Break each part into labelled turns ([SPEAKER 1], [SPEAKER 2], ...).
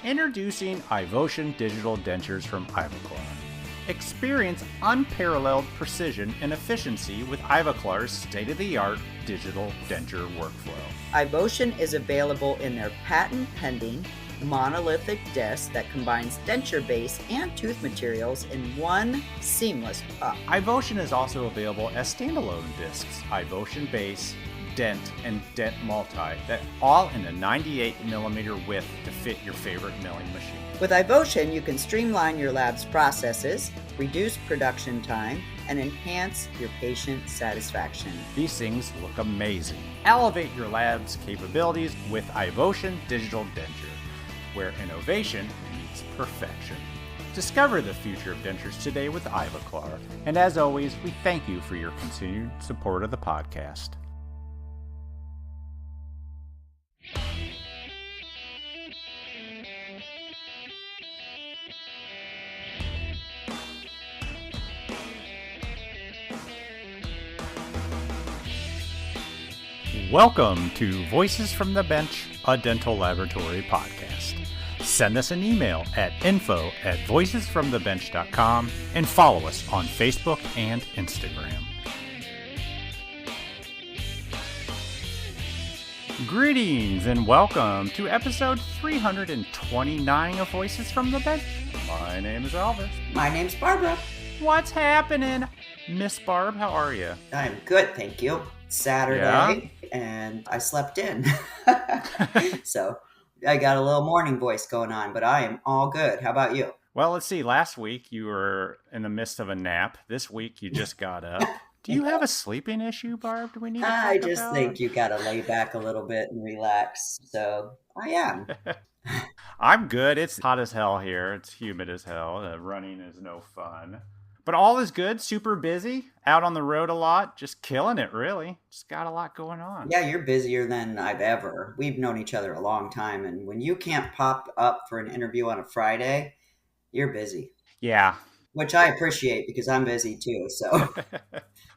[SPEAKER 1] Introducing Ivotion Digital Dentures from Ivoclar. Experience unparalleled precision and efficiency with Ivoclar's state-of-the-art digital denture workflow.
[SPEAKER 2] Ivotion is available in their patent-pending monolithic disc that combines denture base and tooth materials in one seamless puck.
[SPEAKER 1] Ivotion is also available as standalone discs, Ivotion base, dent, and dent multi, that all in a 98mm width to fit your favorite milling machine.
[SPEAKER 2] With Ivotion, you can streamline your lab's processes, reduce production time, and enhance your patient satisfaction.
[SPEAKER 1] These things look amazing. Elevate your lab's capabilities with Ivotion Digital Denture, where innovation meets perfection. Discover the future of dentures today with Ivoclar. And as always, we thank you for your continued support of the podcast. Welcome to Voices from the Bench, a dental laboratory podcast. Send us an email at info@voicesfromthebench.com and follow us on Facebook and Instagram. Greetings and welcome to episode 329 of Voices from the Bench. My name is Elvis.
[SPEAKER 2] My name's Barbara.
[SPEAKER 1] What's happening, Miss Barb? How are you?
[SPEAKER 2] I'm good, thank you. Saturday, and I slept in. So I got a little morning voice going on, but I am all good. How about you?
[SPEAKER 1] Well, let's see. Last week you were in the midst of a nap. This week you just got up. Do you have a sleeping issue, Barb? Do we need to talk
[SPEAKER 2] I just
[SPEAKER 1] about?
[SPEAKER 2] think you got to lay back a little bit and relax. So I am.
[SPEAKER 1] I'm good. It's hot as hell here. It's humid as hell. Running is no fun. But all is good. Super busy. Out on the road a lot. Just killing it, really. Just got a lot going on.
[SPEAKER 2] Yeah, you're busier than I've ever. We've known each other a long time. And when you can't pop up for an interview on a Friday, you're busy.
[SPEAKER 1] Yeah.
[SPEAKER 2] Which I appreciate because I'm busy too. So.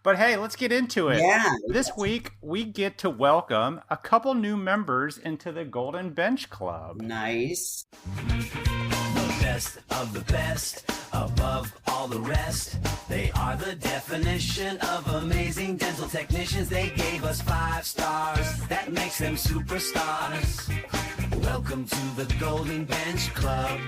[SPEAKER 1] But hey, let's get into it.
[SPEAKER 2] Yeah.
[SPEAKER 1] This week, we get to welcome a couple new members into the Golden Bench Club.
[SPEAKER 2] Nice.
[SPEAKER 3] The best of the best, above all the rest. They are the definition of amazing dental technicians. They gave us 5 stars. That makes them superstars. Welcome to the Golden Bench Club.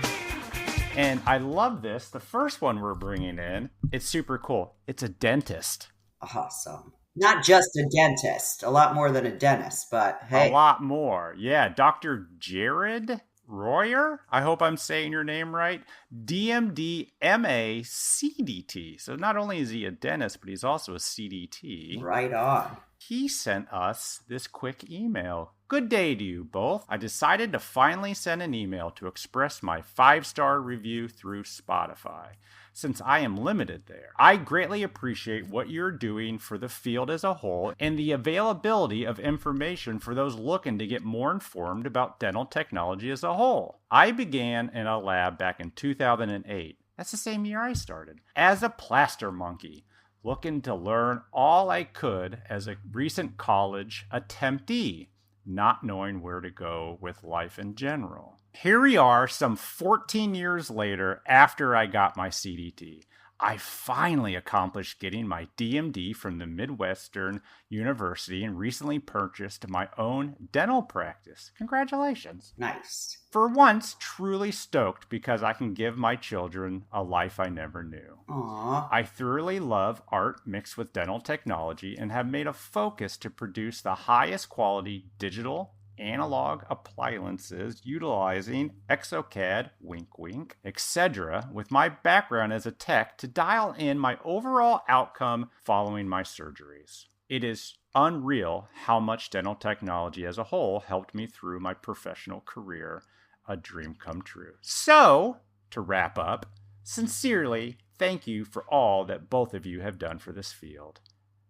[SPEAKER 1] And I love this. The first one we're bringing in, it's super cool. It's a dentist.
[SPEAKER 2] Awesome. Not just a dentist, a lot more than a dentist, but hey.
[SPEAKER 1] A lot more. Yeah, Dr. Jared Royer, I hope I'm saying your name right. DMD MA CDT. So not only is he a dentist, but he's also a CDT.
[SPEAKER 2] Right on.
[SPEAKER 1] He sent us this quick email. Good day to you both. I decided to finally send an email to express my 5-star review through Spotify, since I am limited there. I greatly appreciate what you're doing for the field as a whole and the availability of information for those looking to get more informed about dental technology as a whole. I began in a lab back in 2008. That's the same year I started. As a plaster monkey, looking to learn all I could as a recent college attemptee, not knowing where to go with life in general. Here we are, some 14 years later after I got my CDT. I finally accomplished getting my DMD from the Midwestern University and recently purchased my own dental practice. Congratulations.
[SPEAKER 2] Nice.
[SPEAKER 1] For once, truly stoked because I can give my children a life I never knew.
[SPEAKER 2] Aww.
[SPEAKER 1] I thoroughly love art mixed with dental technology and have made a focus to produce the highest quality digital analog appliances utilizing exocad, wink wink, etc. with my background as a tech to dial in my overall outcome following my surgeries. It is unreal how much dental technology as a whole helped me through my professional career, a dream come true. So, to wrap up, sincerely, thank you for all that both of you have done for this field.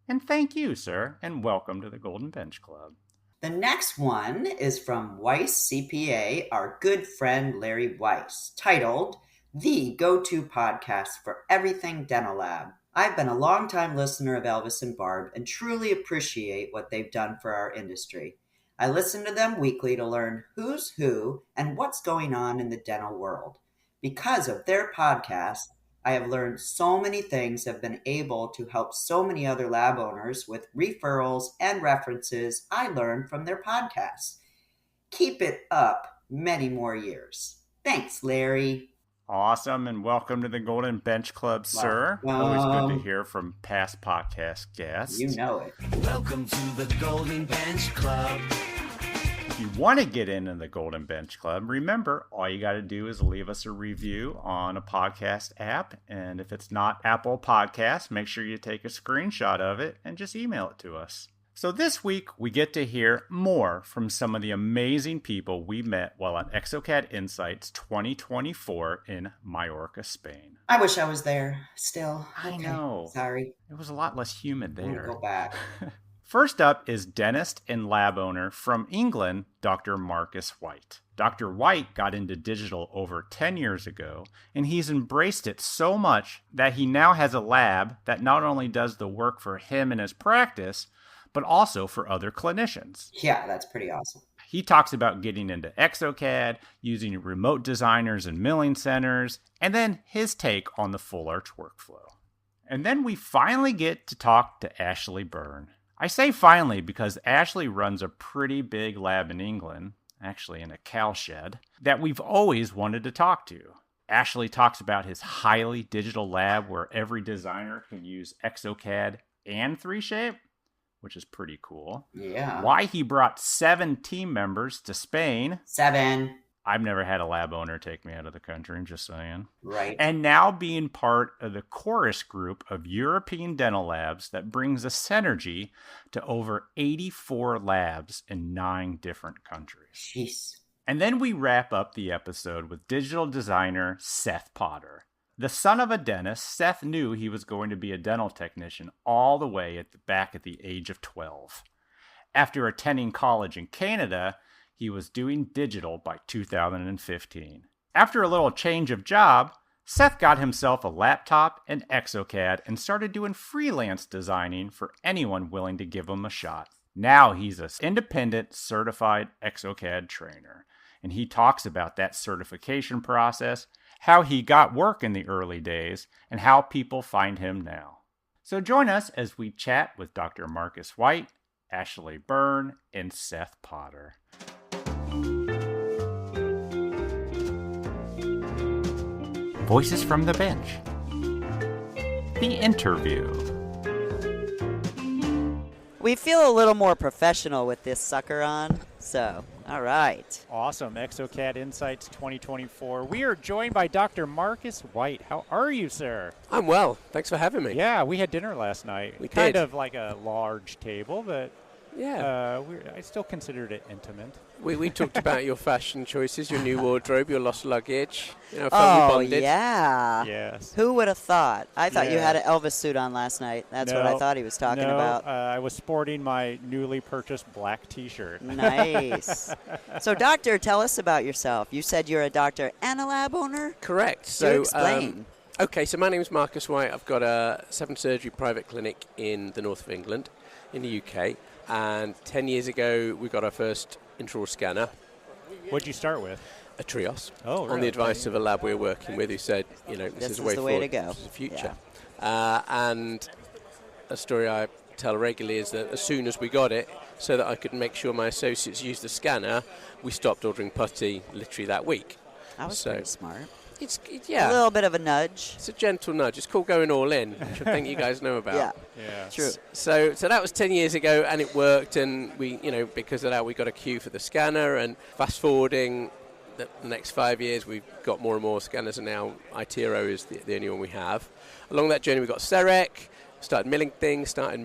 [SPEAKER 1] And thank you, sir, and welcome to the Golden Bench Club.
[SPEAKER 2] The next one is from Weiss CPA, our good friend Larry Weiss, titled, The Go-To Podcast for Everything Dental Lab. I've been a longtime listener of Elvis and Barb and truly appreciate what they've done for our industry. I listen to them weekly to learn who's who and what's going on in the dental world. Because of their podcast, I have learned so many things, have been able to help so many other lab owners with referrals and references I learned from their podcasts. Keep it up many more years. Thanks, Larry.
[SPEAKER 1] Awesome, and welcome to the Golden Bench Club, sir. Always good to hear from past podcast guests.
[SPEAKER 2] You know it.
[SPEAKER 3] Welcome to the Golden Bench Club.
[SPEAKER 1] If you want to get into the Golden Bench Club, remember, all you got to do is leave us a review on a podcast app. And if it's not Apple Podcasts, make sure you take a screenshot of it and just email it to us. So this week, we get to hear more from some of the amazing people we met while at exocad Insights 2024 in Mallorca, Spain.
[SPEAKER 2] I wish I was there still.
[SPEAKER 1] I know.
[SPEAKER 2] Sorry.
[SPEAKER 1] It was a lot less humid there.
[SPEAKER 2] We'll go back.
[SPEAKER 1] First up is dentist and lab owner from England, Dr. Marcus White. Dr. White got into digital over 10 years ago, and he's embraced it so much that he now has a lab that not only does the work for him and his practice, but also for other clinicians.
[SPEAKER 2] Yeah, that's pretty awesome.
[SPEAKER 1] He talks about getting into exocad, using remote designers and milling centers, and then his take on the full arch workflow. And then we finally get to talk to Ashley Byrne. I say finally because Ashley runs a pretty big lab in England, actually in a cow shed, that we've always wanted to talk to. Ashley talks about his highly digital lab where every designer can use exocad and 3Shape, which is pretty cool.
[SPEAKER 2] Yeah.
[SPEAKER 1] Why he brought 7 team members to Spain.
[SPEAKER 2] 7.
[SPEAKER 1] I've never had a lab owner take me out of the country, just saying.
[SPEAKER 2] Right.
[SPEAKER 1] And now being part of the Conus Group of European dental labs that brings a synergy to over 84 labs in 9 different countries.
[SPEAKER 2] Jeez.
[SPEAKER 1] And then we wrap up the episode with digital designer Seth Potter. The son of a dentist, Seth knew he was going to be a dental technician all the way back at the age of 12. After attending college in Canada, he was doing digital by 2015. After a little change of job, Seth got himself a laptop and exocad and started doing freelance designing for anyone willing to give him a shot. Now he's an independent certified exocad trainer, and he talks about that certification process, how he got work in the early days, and how people find him now. So join us as we chat with Dr. Marcus White, Ashley Byrne, and Seth Potter. Voices from the Bench. The interview.
[SPEAKER 4] We feel a little more professional with this sucker on, so, all right.
[SPEAKER 1] Awesome. exocad Insights 2024. We are joined by Dr. Marcus White. How are you, sir?
[SPEAKER 5] I'm well. Thanks for having me.
[SPEAKER 1] Yeah, we had dinner last night.
[SPEAKER 5] We
[SPEAKER 1] kind
[SPEAKER 5] did.
[SPEAKER 1] of like a large table, but
[SPEAKER 5] Yeah.
[SPEAKER 1] I still considered it intimate.
[SPEAKER 5] We talked about your fashion choices, your new wardrobe, your lost luggage. Family bonded.
[SPEAKER 4] Yeah.
[SPEAKER 1] Yes.
[SPEAKER 4] Who would have thought? I thought you
[SPEAKER 1] Yeah.
[SPEAKER 4] had an Elvis suit on last night. That's what I thought he was talking about.
[SPEAKER 1] I was sporting my newly purchased black T-shirt.
[SPEAKER 4] Nice. So, doctor, tell us about yourself. You said you're a doctor and a lab owner?
[SPEAKER 5] Correct.
[SPEAKER 4] Do
[SPEAKER 5] So,
[SPEAKER 4] explain.
[SPEAKER 5] okay, so my name is Marcus White. I've got a 7-surgery private clinic in the north of England, in the UK. And 10 years ago, we got our first intraoral scanner,
[SPEAKER 1] What'd you start with?
[SPEAKER 5] a Trios,
[SPEAKER 1] Oh,
[SPEAKER 5] on
[SPEAKER 1] really?
[SPEAKER 5] the advice of a lab we were working with who said, this
[SPEAKER 4] This
[SPEAKER 5] is the
[SPEAKER 4] is
[SPEAKER 5] way
[SPEAKER 4] the way
[SPEAKER 5] forward.
[SPEAKER 4] to go.
[SPEAKER 5] This is the future. And a story I tell regularly is that as soon as we got it, so that I could make sure my associates used the scanner, we stopped ordering putty literally that week.
[SPEAKER 4] I was
[SPEAKER 5] So-
[SPEAKER 4] pretty smart.
[SPEAKER 5] It's
[SPEAKER 4] A little bit of a nudge.
[SPEAKER 5] It's a gentle nudge. It's called going all in, which I think you guys know about.
[SPEAKER 4] Yeah,
[SPEAKER 1] Yeah.
[SPEAKER 4] true.
[SPEAKER 5] So that was 10 years ago, and it worked. And we, because of that, we got a queue for the scanner. And fast forwarding the next 5 years, we've got more and more scanners, and now iTero is the only one we have. Along that journey, we got Serec. Started milling things, putting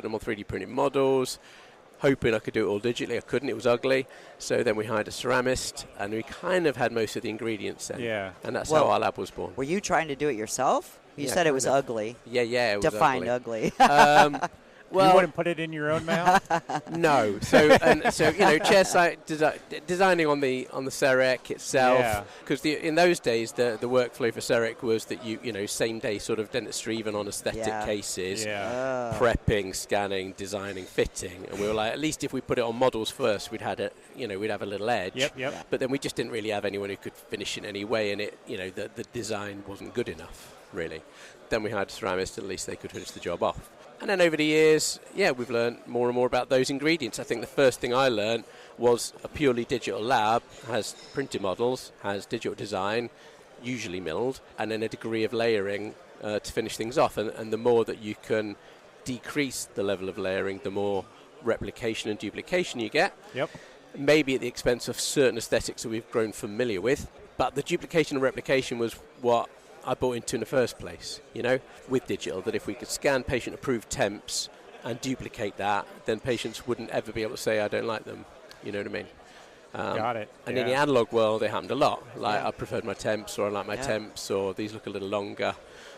[SPEAKER 5] them on 3D printed models. Hoping I could do it all digitally. I couldn't. It was ugly. So then we hired a ceramist, and we kind of had most of the ingredients then.
[SPEAKER 1] Yeah.
[SPEAKER 5] And that's
[SPEAKER 4] Well,
[SPEAKER 5] how our lab was born.
[SPEAKER 4] Were you trying to do it yourself? You
[SPEAKER 5] Yeah,
[SPEAKER 4] said it was
[SPEAKER 5] kind of.
[SPEAKER 4] ugly.
[SPEAKER 5] Yeah, it was
[SPEAKER 4] Defined
[SPEAKER 5] ugly.
[SPEAKER 4] ugly.
[SPEAKER 5] Well,
[SPEAKER 1] you wouldn't put it in your own mouth?
[SPEAKER 5] no. So chairside designing on the CEREC itself, because in those days the workflow for CEREC was that same day sort of dentistry, even on aesthetic cases, prepping, scanning, designing, fitting, and we were like, at least if we put it on models first, we'd have a little edge.
[SPEAKER 1] Yep.
[SPEAKER 5] But then we just didn't really have anyone who could finish in any way, and the design wasn't good enough really. Then we hired ceramists, at least they could finish the job off. And then over the years, we've learned more and more about those ingredients. I think the first thing I learned was a purely digital lab has printed models, has digital design, usually milled, and then a degree of layering to finish things off. And the more that you can decrease the level of layering, the more replication and duplication you get.
[SPEAKER 1] Yep.
[SPEAKER 5] Maybe at the expense of certain aesthetics that we've grown familiar with. But the duplication and replication was what I bought into in the first place, with digital, that if we could scan patient-approved temps and duplicate that, then patients wouldn't ever be able to say, I don't like them. You know what I mean?
[SPEAKER 1] Got it.
[SPEAKER 5] And in the analog world, it happened a lot. Like, I preferred my temps, or I like my temps, or these look a little longer.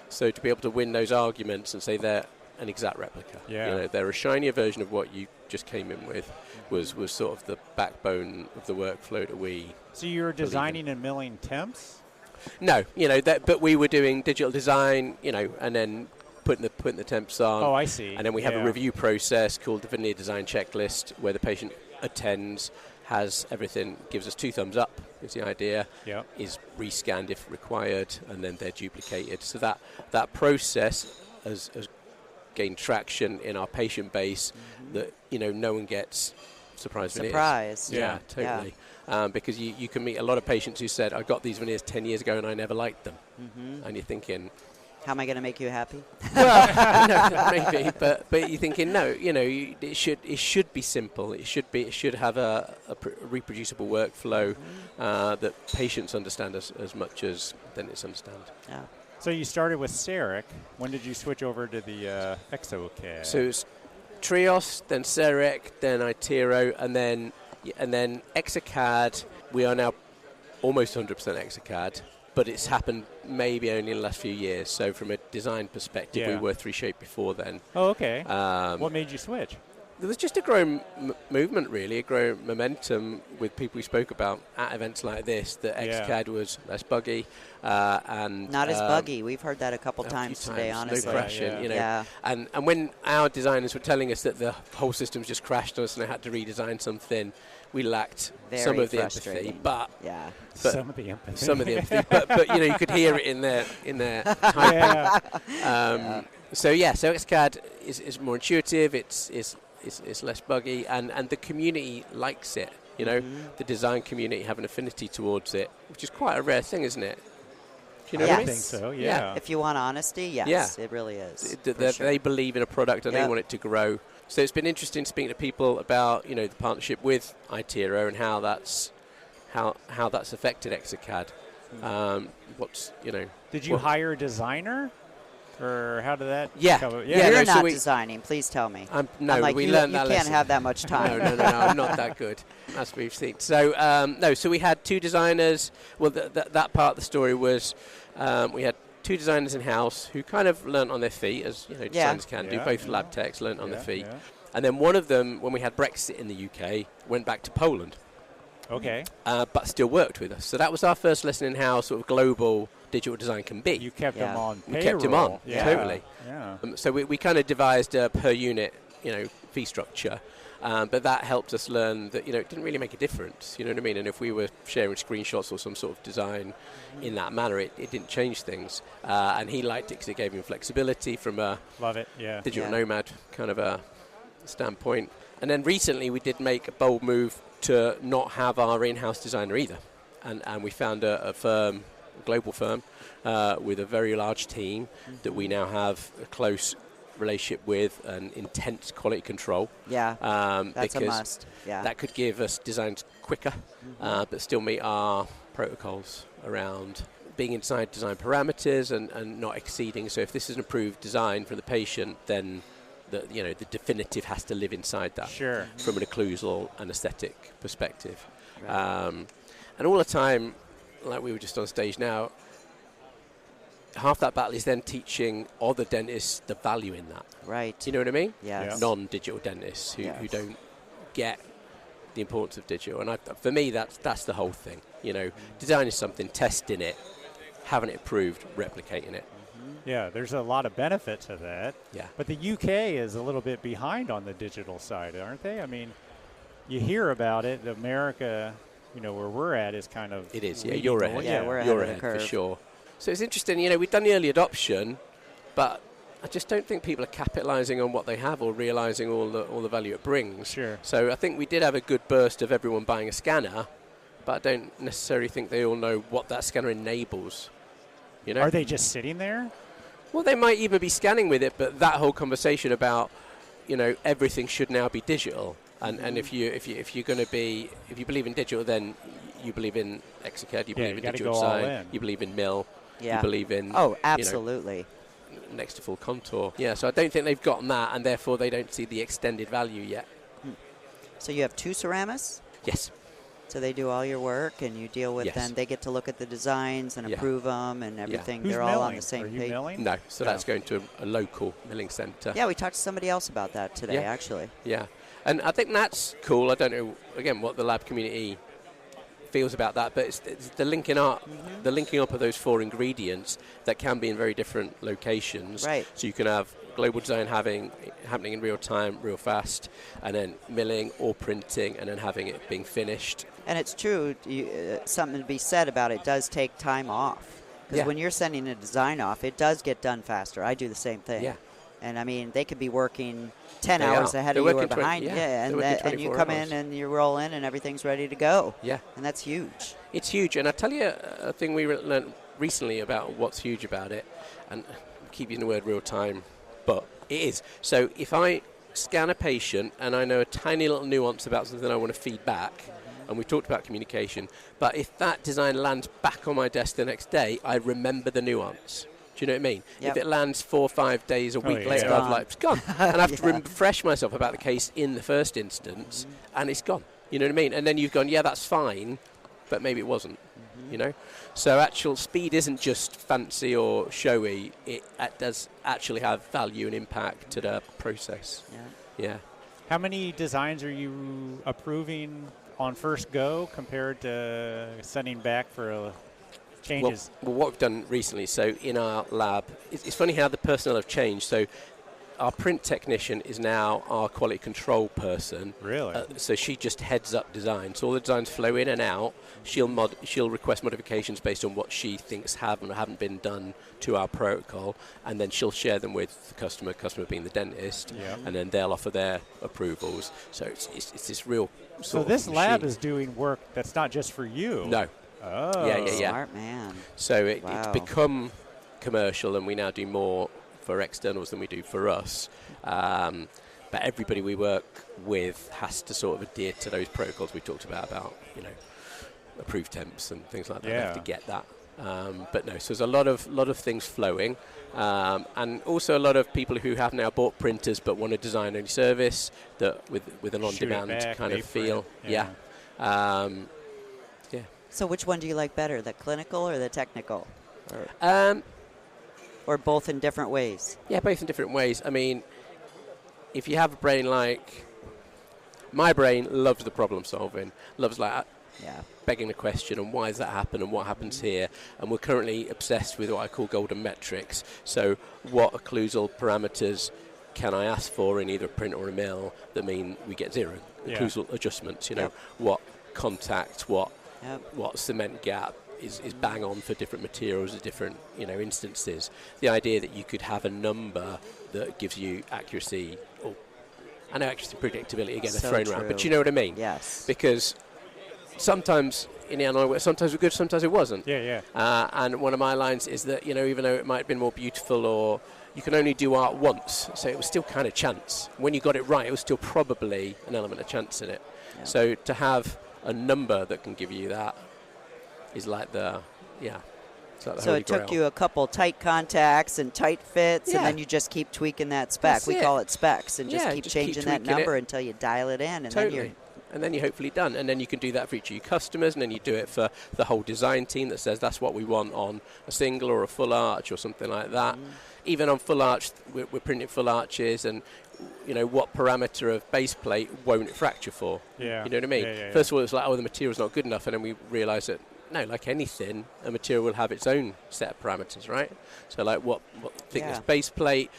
[SPEAKER 5] So to be able to win those arguments and say they're an exact replica, they're a shinier version of what you just came in with, was sort of the backbone of the workflow that we...
[SPEAKER 1] So you were designing and milling temps?
[SPEAKER 5] No, but we were doing digital design, and then putting the temps on.
[SPEAKER 1] Oh, I see.
[SPEAKER 5] And then we have a review process called the veneer design checklist, where the patient attends, has everything, gives us 2 thumbs up, is the idea, is rescanned if required, and then they're duplicated. So that process has gained traction in our patient base, that, no one gets surprised. Yeah, totally. Yeah. Because you can meet a lot of patients who said, I got these veneers 10 years ago and I never liked them. And you're thinking...
[SPEAKER 4] How am I going to make you happy?
[SPEAKER 5] Well, no, maybe, but you're thinking, no, it should be simple. It should have a reproducible workflow that patients understand as much as dentists understand.
[SPEAKER 4] Yeah.
[SPEAKER 1] So you started with CEREC. When did you switch over to the exocad?
[SPEAKER 5] So it's Trios, then CEREC, then iTero, and then exocad. We are now almost 100% exocad, but it's happened maybe only in the last few years. So from a design perspective, we were 3Shape before then.
[SPEAKER 1] Oh, okay. What made you switch?
[SPEAKER 5] There was just a growing movement, really, a growing momentum with people we spoke about at events like this, that exocad was less buggy. And
[SPEAKER 4] not as buggy. We've heard that a couple times today, honestly.
[SPEAKER 5] No crashing, And when our designers were telling us that the whole system's just crashed on us and they had to redesign something, we lacked some of the empathy. But
[SPEAKER 1] some of the empathy.
[SPEAKER 5] Some of the empathy. but you could hear it in their So exocad is more intuitive. It's less buggy, and the community likes it. The design community have an affinity towards it, which is quite a rare thing, isn't it? Do you know what I mean?
[SPEAKER 1] I think so, yeah.
[SPEAKER 4] If you want honesty, yes, it really is.
[SPEAKER 5] They believe in a product and they want it to grow. So it's been interesting speaking to people about the partnership with iTero and how that's affected exocad.
[SPEAKER 1] Did you hire a designer? Or how did that
[SPEAKER 5] go?
[SPEAKER 4] You're not designing. Please tell me.
[SPEAKER 5] We learned that lesson.
[SPEAKER 4] You can't have that much time.
[SPEAKER 5] No, I'm not that good, as we've seen. So, so we had 2 designers. Well, that part of the story was we had 2 designers in-house who kind of learnt on their feet, as designers can do. Both lab techs learnt on their feet. Yeah. And then one of them, when we had Brexit in the UK, went back to Poland.
[SPEAKER 1] Okay.
[SPEAKER 5] But still worked with us. So that was our first lesson in how sort of global digital design can be.
[SPEAKER 1] You kept him on payroll.
[SPEAKER 5] We kept him on, totally.
[SPEAKER 1] Yeah.
[SPEAKER 5] So we kind of devised a per unit, fee structure. But that helped us learn that, it didn't really make a difference, you know what I mean? And if we were sharing screenshots or some sort of design in that manner, it didn't change things. And he liked it because it gave him flexibility from a digital nomad kind of a standpoint. And then recently we did make a bold move to not have our in-house designer either. And we found a firm, a global firm, with a very large team that we now have a close relationship with and intense quality control.
[SPEAKER 4] That's a must.
[SPEAKER 5] That could give us designs quicker, but still meet our protocols around being inside design parameters and not exceeding. So if this is an approved design for the patient, then the definitive has to live inside that from an occlusal and aesthetic perspective. Right. And all the time, like we were just on stage now, half that battle is then teaching other dentists the value in that.
[SPEAKER 4] Right.
[SPEAKER 5] Do you know what I mean?
[SPEAKER 4] Yes.
[SPEAKER 5] Non-digital dentists who
[SPEAKER 4] Yes.
[SPEAKER 5] don't get the importance of digital. And for me, that's the whole thing. You know, designing something, testing it, having it approved, replicating it.
[SPEAKER 1] Yeah, there's a lot of benefit to that.
[SPEAKER 5] Yeah.
[SPEAKER 1] But the UK is a little bit behind on the digital side, aren't they? I mean, you hear about it. America, you know, where we're at is kind of...
[SPEAKER 5] It is, yeah.
[SPEAKER 1] leading
[SPEAKER 5] You're
[SPEAKER 1] the
[SPEAKER 5] ahead.
[SPEAKER 1] way.
[SPEAKER 4] Yeah, we're ahead
[SPEAKER 5] You're
[SPEAKER 4] of the
[SPEAKER 5] ahead for
[SPEAKER 4] curve.
[SPEAKER 5] sure. So it's interesting, you know, we've done the early adoption, but I just don't think people are capitalising on what they have or realising all the value it brings.
[SPEAKER 1] Sure.
[SPEAKER 5] So I think we did have a good burst of everyone buying a scanner, but I don't necessarily think they all know what that scanner enables. You know?
[SPEAKER 1] Are they just sitting there?
[SPEAKER 5] Well, they might even be scanning with it, but that whole conversation about, you know, everything should now be digital, and if you're going to be, if you believe in digital, then you believe in exocad, you believe in
[SPEAKER 1] gotta
[SPEAKER 5] digital
[SPEAKER 1] go all
[SPEAKER 5] design,
[SPEAKER 1] in.
[SPEAKER 5] you believe in mill,
[SPEAKER 4] Yeah.
[SPEAKER 5] you believe in
[SPEAKER 4] absolutely.
[SPEAKER 5] next to full contour. Yeah, so I don't think they've gotten that, and therefore they don't see the extended value yet.
[SPEAKER 4] So you have 2 ceramists?
[SPEAKER 5] Yes.
[SPEAKER 4] So they do all your work, and you deal with
[SPEAKER 5] Yes.
[SPEAKER 4] them. They get to look at the designs and
[SPEAKER 5] Yeah.
[SPEAKER 4] approve them and everything.
[SPEAKER 1] Who's
[SPEAKER 4] They're
[SPEAKER 1] milling?
[SPEAKER 4] all on the same
[SPEAKER 1] Are you
[SPEAKER 4] page.
[SPEAKER 1] milling?
[SPEAKER 5] No, so that's going to a local milling centre.
[SPEAKER 4] Yeah, we talked to somebody else about that today,
[SPEAKER 5] Yeah.
[SPEAKER 4] actually.
[SPEAKER 5] Yeah, and I think that's cool. I don't know, again, what the lab community feels about that, but it's the linking up, the linking up of those 4 ingredients that can be in very different locations.
[SPEAKER 4] Right.
[SPEAKER 5] So you can have global design happening in real time, real fast, and then milling or printing, and then having it being finished.
[SPEAKER 4] And it's true, something to be said about it does take time off. Because
[SPEAKER 5] Yeah.
[SPEAKER 4] when you're sending a design off, it does get done faster. I do the same thing.
[SPEAKER 5] Yeah.
[SPEAKER 4] And I mean, they could be working 10
[SPEAKER 5] They
[SPEAKER 4] hours
[SPEAKER 5] are.
[SPEAKER 4] ahead
[SPEAKER 5] They're
[SPEAKER 4] of you or
[SPEAKER 5] working 20
[SPEAKER 4] behind you.
[SPEAKER 5] yeah,
[SPEAKER 4] Yeah,
[SPEAKER 5] they're working
[SPEAKER 4] and you
[SPEAKER 5] 24
[SPEAKER 4] come
[SPEAKER 5] hours.
[SPEAKER 4] in and you roll in and everything's ready to go.
[SPEAKER 5] Yeah.
[SPEAKER 4] And that's huge.
[SPEAKER 5] It's huge, and I tell you a thing we learned recently about what's huge about it, and I keep using the word real time, but it is. So if I scan a patient and I know a tiny little nuance about something I want to feed back, and we talked about communication, but if that design lands back on my desk the next day, I remember the nuance. Do you know what I mean?
[SPEAKER 4] Yep.
[SPEAKER 5] If it lands 4 or 5 days, a week
[SPEAKER 1] yeah.
[SPEAKER 5] later,
[SPEAKER 4] It's
[SPEAKER 5] I've
[SPEAKER 4] gone.
[SPEAKER 5] like, it's gone. And I have to
[SPEAKER 4] Yeah.
[SPEAKER 5] refresh myself about the case in the first instance, and it's gone. You know what I mean? And then you've gone, yeah, that's fine, but maybe it wasn't. You know? So actual speed isn't just fancy or showy. It does actually have value and impact to the process.
[SPEAKER 4] Yeah.
[SPEAKER 5] Yeah.
[SPEAKER 1] How many designs are you approving on first go compared to sending back for changes?
[SPEAKER 5] Well, what we've done recently, so in our lab, it's funny how the personnel have changed. So our print technician is now our quality control person.
[SPEAKER 1] Really?
[SPEAKER 5] So she just heads up design. So all the designs flow in and out. She'll request modifications based on what she thinks have and haven't been done to our protocol, and then she'll share them with the customer being the dentist,
[SPEAKER 1] Yeah.
[SPEAKER 5] and then they'll offer their approvals. So it's this real
[SPEAKER 1] So
[SPEAKER 5] sort
[SPEAKER 1] this
[SPEAKER 5] of
[SPEAKER 1] lab
[SPEAKER 5] machine.
[SPEAKER 1] is doing work that's not just for you.
[SPEAKER 5] No.
[SPEAKER 1] Oh.
[SPEAKER 5] Yeah.
[SPEAKER 4] Smart man.
[SPEAKER 5] So it's
[SPEAKER 4] Wow.
[SPEAKER 5] become commercial, and we now do more for externals than we do for us. But everybody we work with has to sort of adhere to those protocols we talked about, you know, approved temps and things like that. They have to
[SPEAKER 1] Yeah.
[SPEAKER 5] get that. But no, so there's a lot of things flowing, and also a lot of people who have now bought printers but want a design-only service that with an
[SPEAKER 1] Shoot it
[SPEAKER 5] on-demand
[SPEAKER 1] back,
[SPEAKER 5] kind
[SPEAKER 1] they
[SPEAKER 5] of feel.
[SPEAKER 1] print.
[SPEAKER 5] Yeah.
[SPEAKER 4] So which one do you like better, the clinical or the technical?
[SPEAKER 5] Um,
[SPEAKER 4] Or both in different ways?
[SPEAKER 5] Yeah, both in different ways. I mean, if you have a brain like my brain, loves the problem solving, loves like
[SPEAKER 4] Yeah.
[SPEAKER 5] begging the question and why does that happen and what happens here. And we're currently obsessed with what I call golden metrics. So what occlusal parameters can I ask for in either a print or a mill that mean we get zero?
[SPEAKER 1] Yeah.
[SPEAKER 5] Occlusal adjustments, you know,
[SPEAKER 4] Yep.
[SPEAKER 5] what contact, what
[SPEAKER 4] Yep.
[SPEAKER 5] cement gap is bang on for different materials at different, you know, instances. The idea that you could have a number that gives you accuracy, or I know accuracy and predictability again are
[SPEAKER 4] So
[SPEAKER 5] thrown around, but
[SPEAKER 4] true.
[SPEAKER 5] you know what I mean?
[SPEAKER 4] Yes.
[SPEAKER 5] Because sometimes in the analog work, sometimes it was good, sometimes it wasn't.
[SPEAKER 1] Yeah.
[SPEAKER 5] And one of my lines is that, you know, even though it might have been more beautiful, or you can only do art once, so it was still kind of chance. When you got it right, it was still probably an element of chance in it.
[SPEAKER 4] Yeah.
[SPEAKER 5] So to have a number that can give you that is like the, it's like the
[SPEAKER 4] So
[SPEAKER 5] holy
[SPEAKER 4] it took
[SPEAKER 5] grail.
[SPEAKER 4] you a couple tight contacts and tight fits, and
[SPEAKER 5] Yeah.
[SPEAKER 4] then you just keep tweaking that spec.
[SPEAKER 5] That's
[SPEAKER 4] We
[SPEAKER 5] it.
[SPEAKER 4] call it specs, and just
[SPEAKER 5] Yeah,
[SPEAKER 4] keep
[SPEAKER 5] just keep
[SPEAKER 4] changing that
[SPEAKER 5] tweaking
[SPEAKER 4] number
[SPEAKER 5] it.
[SPEAKER 4] until you dial it in, and then
[SPEAKER 5] Totally.
[SPEAKER 4] you're
[SPEAKER 5] and then you're hopefully done. And then you can do that for each of your customers, and then you do it for the whole design team that says that's what we want on a single or a full arch or something like that. Even on full arch, we're printing full arches, and what parameter of base plate won't it fracture for?
[SPEAKER 1] Yeah.
[SPEAKER 5] You know what I mean?
[SPEAKER 1] Yeah.
[SPEAKER 5] First of all, it's like, the material's not good enough, and then we realise that, no, like anything, a material will have its own set of parameters, right? So like what thickness base plate,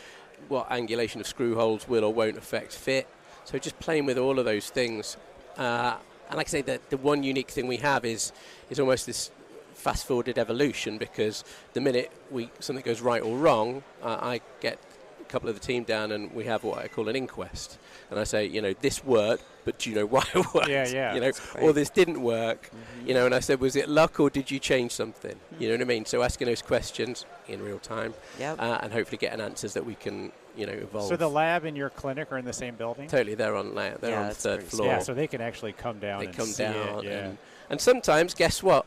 [SPEAKER 5] what angulation of screw holes will or won't affect fit. So just playing with all of those things. And like I say, the one unique thing we have is almost this fast-forwarded evolution, because the minute something goes right or wrong, I get a couple of the team down and we have what I call an inquest. And I say, this worked, but do you know why it worked?
[SPEAKER 1] Yeah.
[SPEAKER 5] Or this didn't work, and I said, was it luck or did you change something? You know what I mean? So asking those questions in real time, and hopefully getting answers that we can, evolve.
[SPEAKER 1] So the lab and your clinic are in the same building?
[SPEAKER 5] Totally, they're on the third floor.
[SPEAKER 1] Yeah, so they can actually come down and see it.
[SPEAKER 5] And sometimes, guess what?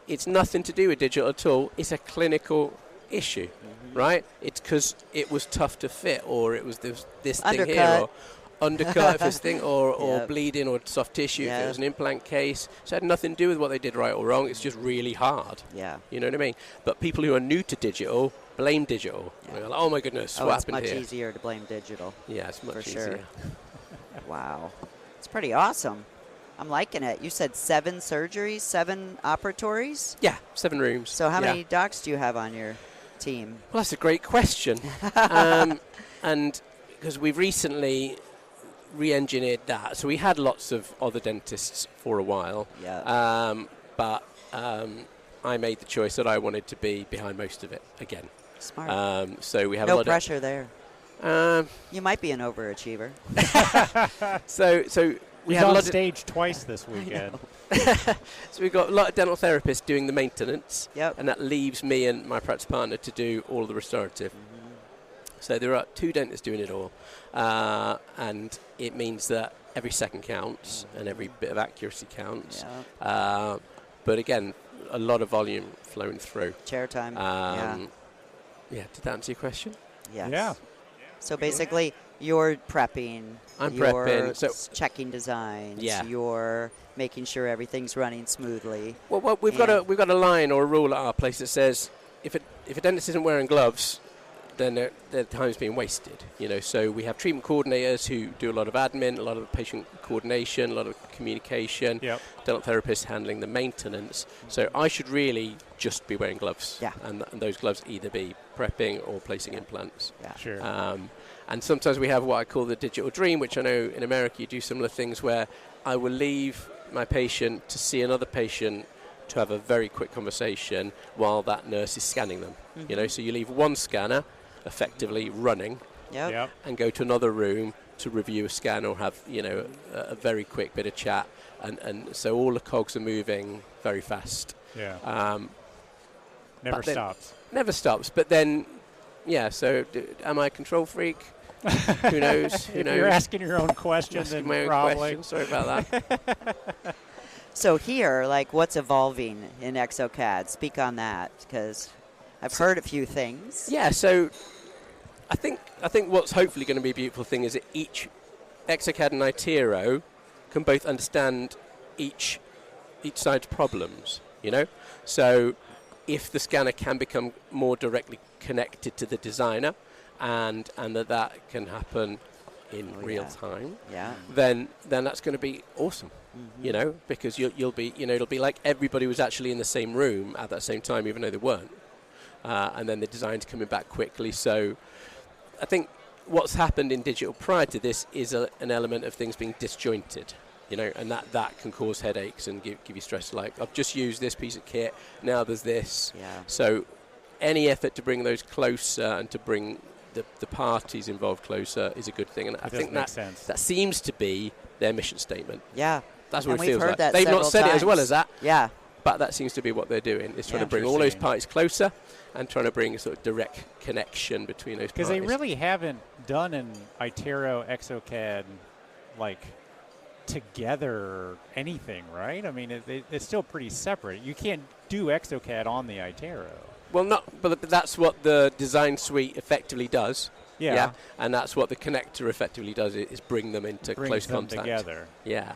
[SPEAKER 5] It's nothing to do with digital at all. It's a clinical issue, right? It's because it was tough to fit, or it was this thing here, or undercut if this thing, or bleeding, or soft tissue if it was an implant case. So it had nothing to do with what they did right or wrong. It's just really hard.
[SPEAKER 4] Yeah.
[SPEAKER 5] You know what I mean? But people who are new to digital blame digital.
[SPEAKER 4] Yeah.
[SPEAKER 5] They're like, oh my goodness, what happened here?
[SPEAKER 4] It's much easier to blame digital.
[SPEAKER 5] Yeah, it's much
[SPEAKER 4] for
[SPEAKER 5] easier.
[SPEAKER 4] Sure. Wow. It's pretty awesome. I'm liking it. You said 7 surgeries, 7 operatories?
[SPEAKER 5] Yeah, 7 rooms.
[SPEAKER 4] So how many docs do you have on your team?
[SPEAKER 5] Well, that's a great question. And because we've recently re-engineered that. So we had lots of other dentists for a while.
[SPEAKER 4] Yeah.
[SPEAKER 5] But I made the choice that I wanted to be behind most of it again.
[SPEAKER 4] Smart.
[SPEAKER 5] So we have
[SPEAKER 4] no
[SPEAKER 5] a lot
[SPEAKER 4] pressure there. You might be an overachiever.
[SPEAKER 5] So we
[SPEAKER 1] He's
[SPEAKER 5] have
[SPEAKER 1] on
[SPEAKER 5] a lot
[SPEAKER 1] stage twice this weekend.
[SPEAKER 5] So we've got a lot of dental therapists doing the maintenance,
[SPEAKER 4] Yep.
[SPEAKER 5] and that leaves me and my practice partner to do all of the restorative. So there are 2 dentists doing it all, and it means that every second counts and every bit of accuracy counts.
[SPEAKER 4] Yeah.
[SPEAKER 5] But again, a lot of volume flowing through.
[SPEAKER 4] Chair time.
[SPEAKER 5] Yeah, did that answer your question?
[SPEAKER 4] Yes.
[SPEAKER 1] Yeah.
[SPEAKER 4] So basically, you're prepping.
[SPEAKER 5] I'm
[SPEAKER 4] you're
[SPEAKER 5] prepping, so-
[SPEAKER 4] checking designs.
[SPEAKER 5] Yeah.
[SPEAKER 4] You're making sure everything's running smoothly.
[SPEAKER 5] Well, we've got a line or a rule at our place that says if a dentist isn't wearing gloves, then their time's being wasted. So we have treatment coordinators who do a lot of admin, a lot of patient coordination, a lot of communication.
[SPEAKER 1] Yep.
[SPEAKER 5] Dental therapists handling the maintenance. So I should really just be wearing gloves.
[SPEAKER 4] Yeah.
[SPEAKER 5] And those gloves either be prepping or placing implants.
[SPEAKER 4] Yeah.
[SPEAKER 1] Sure.
[SPEAKER 5] And sometimes we have what I call the digital dream, which I know in America you do similar things where I will leave my patient to see another patient to have a very quick conversation while that nurse is scanning them. So you leave one scanner effectively running
[SPEAKER 4] Yep.
[SPEAKER 5] and go to another room to review a scan or have a very quick bit of chat, and so all the cogs are moving very fast.
[SPEAKER 1] Yeah. Never stops.
[SPEAKER 5] Never stops. But then, so am I a control freak? Who knows?
[SPEAKER 1] If you're asking your own questions,
[SPEAKER 5] Asking
[SPEAKER 1] then
[SPEAKER 5] my own
[SPEAKER 1] probably.
[SPEAKER 5] questions. Sorry about that.
[SPEAKER 4] So here, what's evolving in exocad? Speak on that, because I've heard a few things.
[SPEAKER 5] Yeah, so I think what's hopefully going to be a beautiful thing is that each exocad and iTero can both understand each side's problems, So if the scanner can become more directly connected to the designer and that can happen in real time, then that's going to be awesome. Because you'll be, it'll be like everybody was actually in the same room at that same time, even though they weren't. And then the design's coming back quickly. So I think what's happened in digital prior to this is an element of things being disjointed, and that can cause headaches and give you stress. Like, I've just used this piece of kit, now there's this.
[SPEAKER 4] Yeah.
[SPEAKER 5] So any effort to bring those closer and to bring the parties involved closer is a good thing. And I think that seems to be their mission statement.
[SPEAKER 4] Yeah.
[SPEAKER 5] That's what
[SPEAKER 4] And
[SPEAKER 5] it
[SPEAKER 4] we've
[SPEAKER 5] feels
[SPEAKER 4] heard
[SPEAKER 5] like.
[SPEAKER 4] that
[SPEAKER 5] They've not
[SPEAKER 4] several
[SPEAKER 5] said it as well
[SPEAKER 4] times.
[SPEAKER 5] as that.
[SPEAKER 4] Yeah.
[SPEAKER 5] But that seems to be what they're doing, is trying to bring all those
[SPEAKER 1] Interesting.
[SPEAKER 5] parties closer and trying to bring a sort of direct connection between those parties.
[SPEAKER 1] Because they really haven't done an iTero exocad together anything, right? I mean, it's still pretty separate. You can't do exocad on the iTero.
[SPEAKER 5] Well, but that's what the design suite effectively does.
[SPEAKER 1] Yeah.
[SPEAKER 5] And that's what the connector effectively does, is bring them into
[SPEAKER 1] Brings
[SPEAKER 5] close
[SPEAKER 1] them
[SPEAKER 5] contact.
[SPEAKER 1] together.
[SPEAKER 5] Yeah.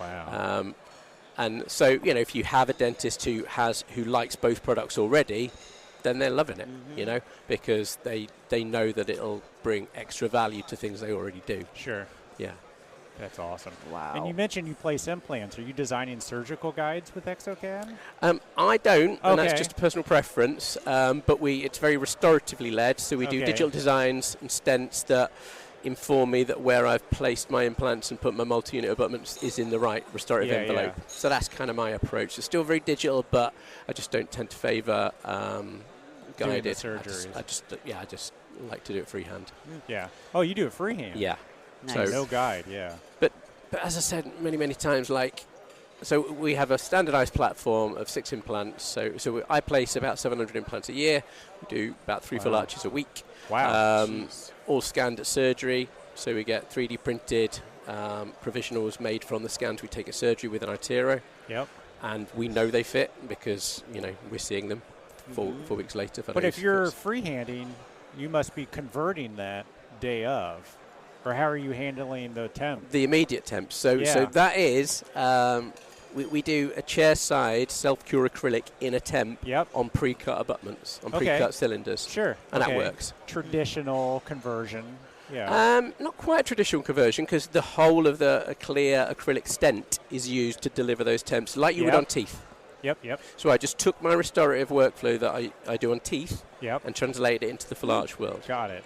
[SPEAKER 1] Wow.
[SPEAKER 5] And so, if you have a dentist who likes both products already, then they're loving it, because they know that it'll bring extra value to things they already do.
[SPEAKER 1] Sure.
[SPEAKER 5] Yeah.
[SPEAKER 1] That's awesome.
[SPEAKER 4] Wow.
[SPEAKER 1] And you mentioned you place implants. Are you designing surgical guides with exocad?
[SPEAKER 5] I don't, and that's
[SPEAKER 1] Okay.
[SPEAKER 5] just a personal preference, but it's very restoratively led, so we do
[SPEAKER 1] Okay.
[SPEAKER 5] digital designs and stents that inform me that where I've placed my implants and put my multi-unit abutments is in the right restorative
[SPEAKER 1] Yeah,
[SPEAKER 5] envelope.
[SPEAKER 1] yeah.
[SPEAKER 5] So that's kind of my approach. It's still very digital, but I just don't tend to favour
[SPEAKER 1] Doing the
[SPEAKER 5] guided.
[SPEAKER 1] surgeries.
[SPEAKER 5] I just like to do it freehand.
[SPEAKER 1] Yeah. Oh, you do it freehand?
[SPEAKER 5] Yeah.
[SPEAKER 4] Nice.
[SPEAKER 1] No guide, yeah.
[SPEAKER 5] But as I said many times, so we have a standardized platform of 6 implants. So I place about 700 implants a year. We do about 3 full arches a week.
[SPEAKER 1] Wow.
[SPEAKER 5] All scanned at surgery. So we get 3D printed provisionals made from the scans we take at surgery with an iTero.
[SPEAKER 1] Yep.
[SPEAKER 5] And we know they fit because, we're seeing them 4 weeks later.
[SPEAKER 1] But if you're freehanding, you must be converting that day of. Or how are you handling the temp?
[SPEAKER 5] The immediate temps. So that is, we do a chair-side self-cure acrylic in a temp on pre-cut abutments, on pre-cut cylinders.
[SPEAKER 1] Sure.
[SPEAKER 5] And that works.
[SPEAKER 1] Traditional conversion. Yeah.
[SPEAKER 5] Not quite traditional conversion, because the whole of the clear acrylic stent is used to deliver those temps, like you would on teeth.
[SPEAKER 1] Yep.
[SPEAKER 5] So I just took my restorative workflow that I do on teeth and translated it into the full arch world.
[SPEAKER 1] Got it.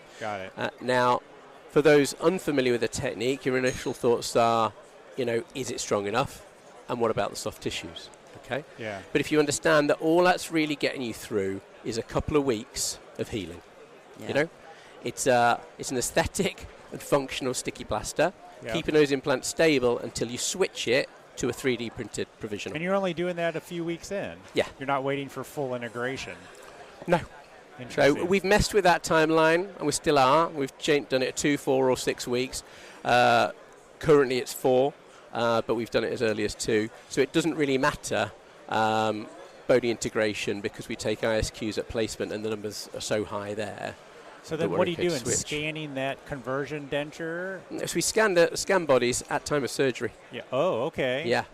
[SPEAKER 5] Now, for those unfamiliar with the technique, your initial thoughts are, is it strong enough? And what about the soft tissues? Okay?
[SPEAKER 1] Yeah.
[SPEAKER 5] But if you understand that all that's really getting you through is a couple of weeks of healing, it's an aesthetic and functional sticky plaster, keeping those implants stable until you switch it to a 3D printed provisional.
[SPEAKER 1] And you're only doing that a few weeks in?
[SPEAKER 5] Yeah.
[SPEAKER 1] You're not waiting for full integration?
[SPEAKER 5] No. So we've messed with that timeline, and we still are. We've done it at 2, 4, or 6 weeks. Currently it's 4, but we've done it as early as 2. So it doesn't really matter bony integration, because we take ISQs at placement and the numbers are so high there.
[SPEAKER 1] So then what are you doing? Scanning that conversion denture?
[SPEAKER 5] So we scan bodies at time of surgery.
[SPEAKER 1] Yeah. Oh, okay.
[SPEAKER 5] Yeah.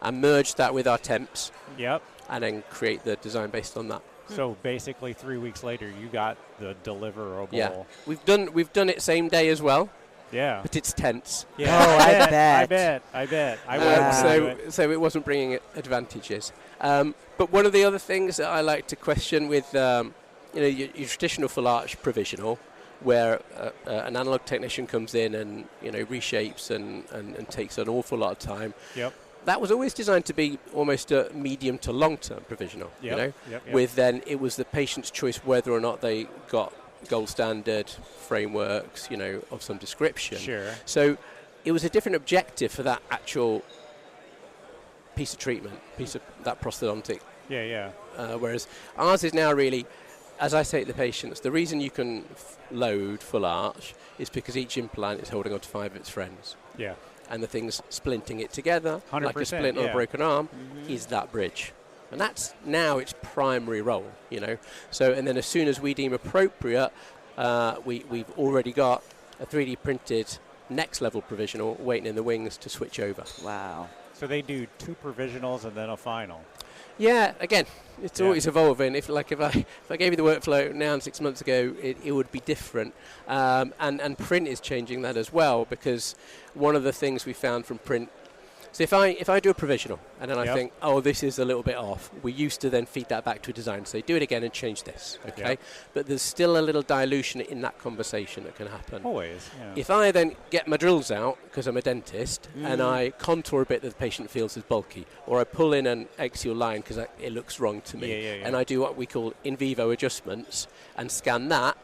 [SPEAKER 5] And merge that with our temps.
[SPEAKER 1] Yep.
[SPEAKER 5] And then create the design based on that.
[SPEAKER 1] So basically 3 weeks later, you got the deliverable.
[SPEAKER 5] Yeah. We've done it same day as well.
[SPEAKER 1] Yeah.
[SPEAKER 5] But it's tense.
[SPEAKER 4] Yeah. Oh, I bet.
[SPEAKER 1] I bet.
[SPEAKER 5] So it wasn't bringing advantages. But one of the other things that I like to question with your traditional full arch provisional, where an analog technician comes in and reshapes and takes an awful lot of time.
[SPEAKER 1] Yep.
[SPEAKER 5] That was always designed to be almost a medium to long-term provisional.
[SPEAKER 1] Yep.
[SPEAKER 5] With then it was the patient's choice whether or not they got gold standard frameworks, of some description.
[SPEAKER 1] Sure.
[SPEAKER 5] So it was a different objective for that actual piece of treatment, piece of that prosthodontic.
[SPEAKER 1] Yeah.
[SPEAKER 5] Whereas ours is now really, as I say to the patients, the reason you can load full arch is because each implant is holding on to 5 of its friends.
[SPEAKER 1] Yeah.
[SPEAKER 5] And the thing's splinting it together, like a splint on a broken arm, is that bridge. And that's now its primary role, So, and then as soon as we deem appropriate, we've already got a 3D printed next level provisional waiting in the wings to switch over.
[SPEAKER 4] Wow.
[SPEAKER 1] So they do 2 provisionals and then a final.
[SPEAKER 5] Yeah, again, it's always evolving. If I gave you the workflow now and 6 months ago, it would be different. And print is changing that as well, because one of the things we found from print. So if I do a provisional and then I think, oh, this is a little bit off, we used to then feed that back to a design, say, do it again and change this, okay?
[SPEAKER 1] Yep.
[SPEAKER 5] But there's still a little dilution in that conversation that can happen.
[SPEAKER 1] Always, yeah.
[SPEAKER 5] If I then get my drills out, because I'm a dentist, and I contour a bit that the patient feels is bulky, or I pull in an axial line because it looks wrong to me, and I do what we call in vivo adjustments and scan that,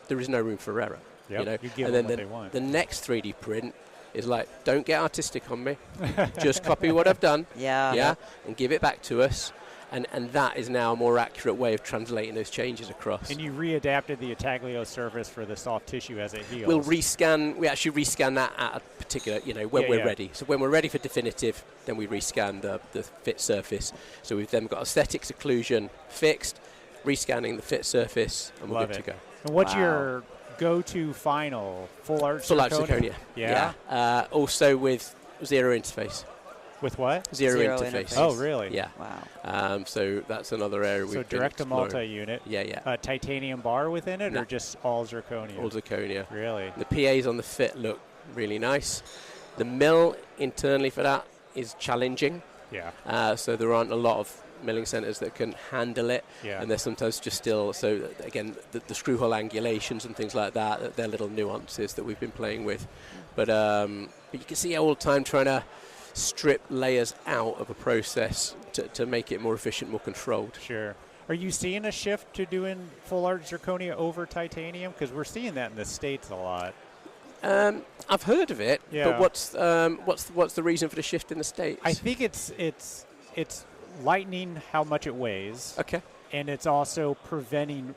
[SPEAKER 5] there is no room for error.
[SPEAKER 1] Yep. You give
[SPEAKER 5] and
[SPEAKER 1] them
[SPEAKER 5] then
[SPEAKER 1] what they want.
[SPEAKER 5] the next 3D print is like, don't get artistic on me. Just copy what I've done.
[SPEAKER 4] Yeah.
[SPEAKER 5] And give it back to us. And that is now a more accurate way of translating those changes across.
[SPEAKER 1] And you readapted the Attaglio surface for the soft tissue as it heals.
[SPEAKER 5] We actually rescan that at a particular, when we're ready. So when we're ready for definitive, then we rescan the fit surface. So we've then got aesthetics occlusion fixed, rescanning the fit surface, and we're good to go.
[SPEAKER 1] And what's your go-to final? Full arch
[SPEAKER 5] Full arch
[SPEAKER 1] zirconia?
[SPEAKER 5] zirconia. Yeah. Also with zero interface.
[SPEAKER 1] With what?
[SPEAKER 5] Zero
[SPEAKER 4] Zero
[SPEAKER 5] interface.
[SPEAKER 4] interface.
[SPEAKER 1] Oh, really?
[SPEAKER 5] Yeah.
[SPEAKER 4] Wow.
[SPEAKER 5] So that's another area we've
[SPEAKER 1] So
[SPEAKER 5] been
[SPEAKER 1] direct to
[SPEAKER 5] exploring.
[SPEAKER 1] multi-unit.
[SPEAKER 5] Yeah.
[SPEAKER 1] Titanium bar within it,
[SPEAKER 5] No.
[SPEAKER 1] or just all zirconia?
[SPEAKER 5] All zirconia.
[SPEAKER 1] Really?
[SPEAKER 5] The PAs on the fit look really nice. The mill internally for that is challenging.
[SPEAKER 1] Yeah.
[SPEAKER 5] So there aren't a lot of milling centres that can handle it.
[SPEAKER 1] Yeah.
[SPEAKER 5] And they're sometimes just still, so again, the screw hole angulations and things like that, they're little nuances that we've been playing with. But you can see all the time trying to strip layers out of a process to make it more efficient, more controlled.
[SPEAKER 1] Sure. Are you seeing a shift to doing full art zirconia over titanium? Because we're seeing that in the States a lot.
[SPEAKER 5] I've heard of it,
[SPEAKER 1] Yeah.
[SPEAKER 5] but what's the reason for the shift in the States?
[SPEAKER 1] I think it's lightening how much it weighs,
[SPEAKER 5] Okay.
[SPEAKER 1] and it's also preventing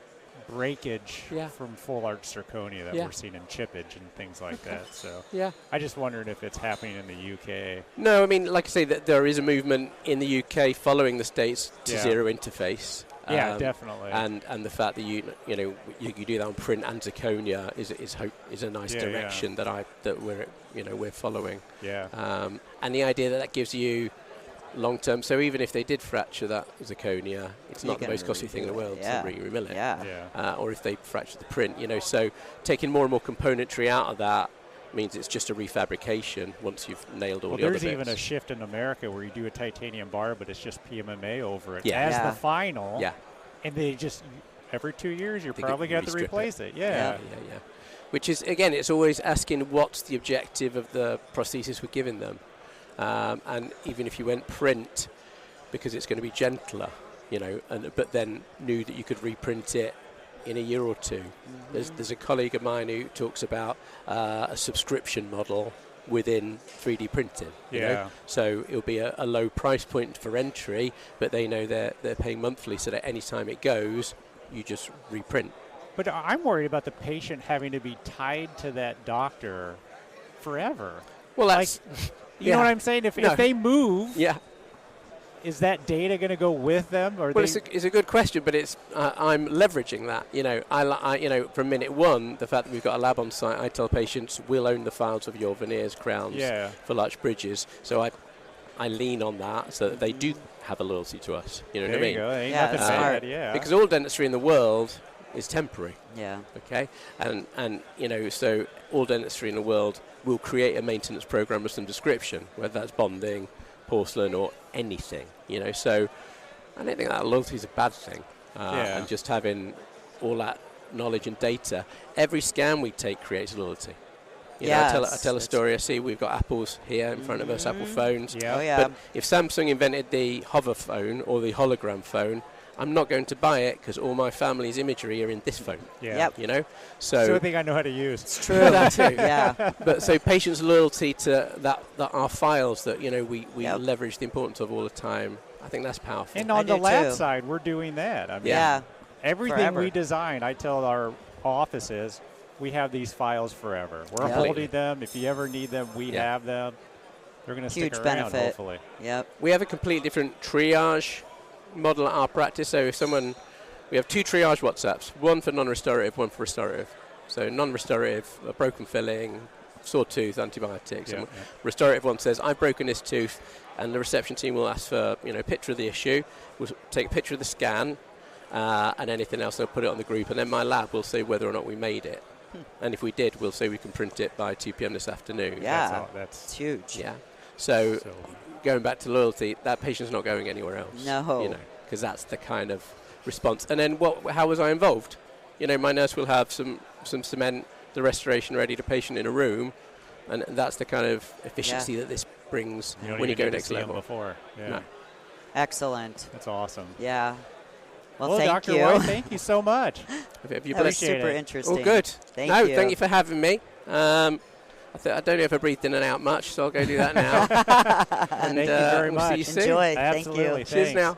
[SPEAKER 1] breakage
[SPEAKER 5] Yeah.
[SPEAKER 1] from full art zirconia that
[SPEAKER 5] Yeah.
[SPEAKER 1] we're seeing in chippage and things like that. So
[SPEAKER 5] Yeah.
[SPEAKER 1] I just wondered if it's happening in the UK.
[SPEAKER 5] No, I mean, like I say, that there is a movement in the UK following the States to
[SPEAKER 1] Yeah.
[SPEAKER 5] zero interface.
[SPEAKER 1] Yeah, definitely.
[SPEAKER 5] And the fact that you do that on print and zirconia is a nice
[SPEAKER 1] Yeah,
[SPEAKER 5] direction that we're following.
[SPEAKER 1] Yeah.
[SPEAKER 5] And the idea that gives you long term. So even if they did fracture that zirconia, it's
[SPEAKER 4] You
[SPEAKER 5] not the
[SPEAKER 4] can
[SPEAKER 5] most costly thing in the world
[SPEAKER 4] yeah.
[SPEAKER 5] to remill it.
[SPEAKER 4] Yeah.
[SPEAKER 1] Yeah.
[SPEAKER 5] Or if they fracture the print, so taking more and more componentry out of that means it's just a refabrication once you've nailed all
[SPEAKER 1] Well,
[SPEAKER 5] the other
[SPEAKER 1] there's
[SPEAKER 5] bits.
[SPEAKER 1] even a shift in America where you do a titanium bar, but it's just PMMA over it
[SPEAKER 5] Yeah.
[SPEAKER 1] as
[SPEAKER 4] Yeah.
[SPEAKER 1] the final.
[SPEAKER 5] Yeah.
[SPEAKER 1] And they just, every 2 years, you're
[SPEAKER 5] They
[SPEAKER 1] probably going to have to
[SPEAKER 5] re-strip
[SPEAKER 1] replace it. Yeah.
[SPEAKER 5] Yeah. Which is, again, it's always asking what's the objective of the prosthesis we're giving them. And even if you went print, because it's going to be gentler, but then knew that you could reprint it in a year or two. There's a colleague of mine who talks about a subscription model within 3D printing. you know.
[SPEAKER 1] Yeah.
[SPEAKER 5] So it'll be a low price point for entry, but they know they're paying monthly, so that any time it goes, you just reprint.
[SPEAKER 1] But I'm worried about the patient having to be tied to that doctor forever.
[SPEAKER 5] Well, that's
[SPEAKER 1] You know what I'm saying? If they move,
[SPEAKER 5] yeah.
[SPEAKER 1] is that data going to go with them? Or
[SPEAKER 5] Well, it's a good question, but it's I'm leveraging that. I from minute one, the fact that we've got a lab on site, I tell patients we'll own the files of your veneers, crowns,
[SPEAKER 1] Yeah.
[SPEAKER 5] full arch bridges. So I lean on that so that they do have a loyalty to us. You know
[SPEAKER 1] there
[SPEAKER 5] what I mean?
[SPEAKER 1] you go. Ain't
[SPEAKER 4] Yeah,
[SPEAKER 1] nothing
[SPEAKER 4] that's
[SPEAKER 1] bad.
[SPEAKER 4] smart.
[SPEAKER 1] Yeah.
[SPEAKER 5] Because all dentistry in the world is temporary.
[SPEAKER 4] Yeah.
[SPEAKER 5] Okay, and so all dentistry in the world will create a maintenance program of some description, whether that's bonding, porcelain, or anything. So I don't think that loyalty is a bad thing.
[SPEAKER 1] Yeah.
[SPEAKER 5] And just having all that knowledge and data, every scan we take creates loyalty. I tell a
[SPEAKER 4] Yes,
[SPEAKER 5] story. I see we've got Apples here in front of us, Apple phones.
[SPEAKER 1] Yeah.
[SPEAKER 4] Oh, yeah.
[SPEAKER 5] But if Samsung invented the hover phone or the hologram phone, I'm not going to buy it because all my family's imagery are in this phone.
[SPEAKER 1] Yeah.
[SPEAKER 4] Yep.
[SPEAKER 5] So
[SPEAKER 1] So I think I know how to use.
[SPEAKER 4] It's true.
[SPEAKER 5] that too.
[SPEAKER 4] Yeah.
[SPEAKER 5] But so patients' loyalty to that our files that we
[SPEAKER 4] Yep.
[SPEAKER 5] leverage the importance of all the time. I think that's powerful.
[SPEAKER 1] And
[SPEAKER 4] I
[SPEAKER 1] on the
[SPEAKER 4] do
[SPEAKER 1] lab
[SPEAKER 4] too.
[SPEAKER 1] side, we're doing that. I mean,
[SPEAKER 4] Yeah.
[SPEAKER 1] everything
[SPEAKER 4] Forever.
[SPEAKER 1] we design, I tell our offices, we have these files forever. We're
[SPEAKER 4] Yep.
[SPEAKER 1] holding them. If you ever need them, we
[SPEAKER 5] Yeah.
[SPEAKER 1] have them. They're going to
[SPEAKER 4] Huge
[SPEAKER 1] stick around,
[SPEAKER 4] benefit.
[SPEAKER 1] hopefully.
[SPEAKER 4] Yep.
[SPEAKER 5] We have a completely different triage model at our practice. So if we have two triage WhatsApps, one for non-restorative, one for restorative. So non-restorative, a broken filling, sore tooth, antibiotics.
[SPEAKER 1] Yeah,
[SPEAKER 5] And
[SPEAKER 1] yeah.
[SPEAKER 5] restorative one says, I've broken this tooth, and the reception team will ask for a picture of the issue. We'll take a picture of the scan, and anything else, they'll put it on the group, and then my lab will say whether or not we made it. And if we did, we'll say we can print it by 2 p.m. this afternoon.
[SPEAKER 4] Yeah.
[SPEAKER 1] That's
[SPEAKER 4] It's huge.
[SPEAKER 5] Yeah. So
[SPEAKER 1] so
[SPEAKER 5] going back to loyalty, that patient's not going anywhere else.
[SPEAKER 4] No.
[SPEAKER 5] Because that's the kind of response. And then how was I involved? My nurse will have some cement, the restoration ready to patient in a room, and that's the kind of efficiency that this brings
[SPEAKER 1] you don't
[SPEAKER 5] when you
[SPEAKER 1] even
[SPEAKER 5] go
[SPEAKER 1] get to
[SPEAKER 5] next
[SPEAKER 1] see 'em
[SPEAKER 5] level.
[SPEAKER 1] before. Yeah.
[SPEAKER 5] No.
[SPEAKER 4] Excellent.
[SPEAKER 1] That's awesome.
[SPEAKER 4] Yeah. Well, thank
[SPEAKER 1] Dr.
[SPEAKER 4] you.
[SPEAKER 1] White, thank you so much.
[SPEAKER 5] Have you
[SPEAKER 4] That was
[SPEAKER 5] blessed?
[SPEAKER 1] Appreciate
[SPEAKER 4] super
[SPEAKER 1] it.
[SPEAKER 4] interesting.
[SPEAKER 5] Oh, good.
[SPEAKER 4] Thank
[SPEAKER 5] no,
[SPEAKER 4] you.
[SPEAKER 5] thank you for having me. I don't know if I breathed in and out much, so I'll go do that now. And
[SPEAKER 1] Thank you very
[SPEAKER 5] we'll see you
[SPEAKER 1] much.
[SPEAKER 5] soon.
[SPEAKER 4] Enjoy.
[SPEAKER 1] Absolutely.
[SPEAKER 4] Thank you.
[SPEAKER 5] Cheers now.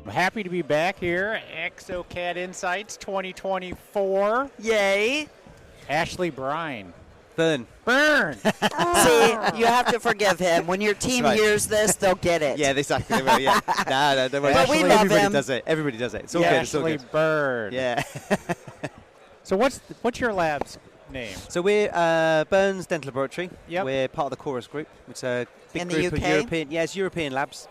[SPEAKER 1] I'm happy to be back here at exocad Insights 2024.
[SPEAKER 4] Yay.
[SPEAKER 1] Ashley Bryne.
[SPEAKER 6] Fun.
[SPEAKER 1] Burn!
[SPEAKER 4] See, you have to forgive him. When your team
[SPEAKER 6] right.
[SPEAKER 4] hears this, they'll get it.
[SPEAKER 6] Yeah, exactly. Yeah. No, don't worry.
[SPEAKER 4] But we love
[SPEAKER 6] Everybody
[SPEAKER 4] him.
[SPEAKER 6] does it. Everybody does it. It's all good. It's all
[SPEAKER 1] Ashley
[SPEAKER 6] good.
[SPEAKER 1] Bird.
[SPEAKER 6] Yeah.
[SPEAKER 1] So what's your lab's name?
[SPEAKER 6] So we're Brynes Dental Laboratory.
[SPEAKER 1] Yep.
[SPEAKER 6] We're part of the Conus Group. It's a big
[SPEAKER 4] In the
[SPEAKER 6] group of
[SPEAKER 4] UK?
[SPEAKER 6] European. Yeah, it's European labs.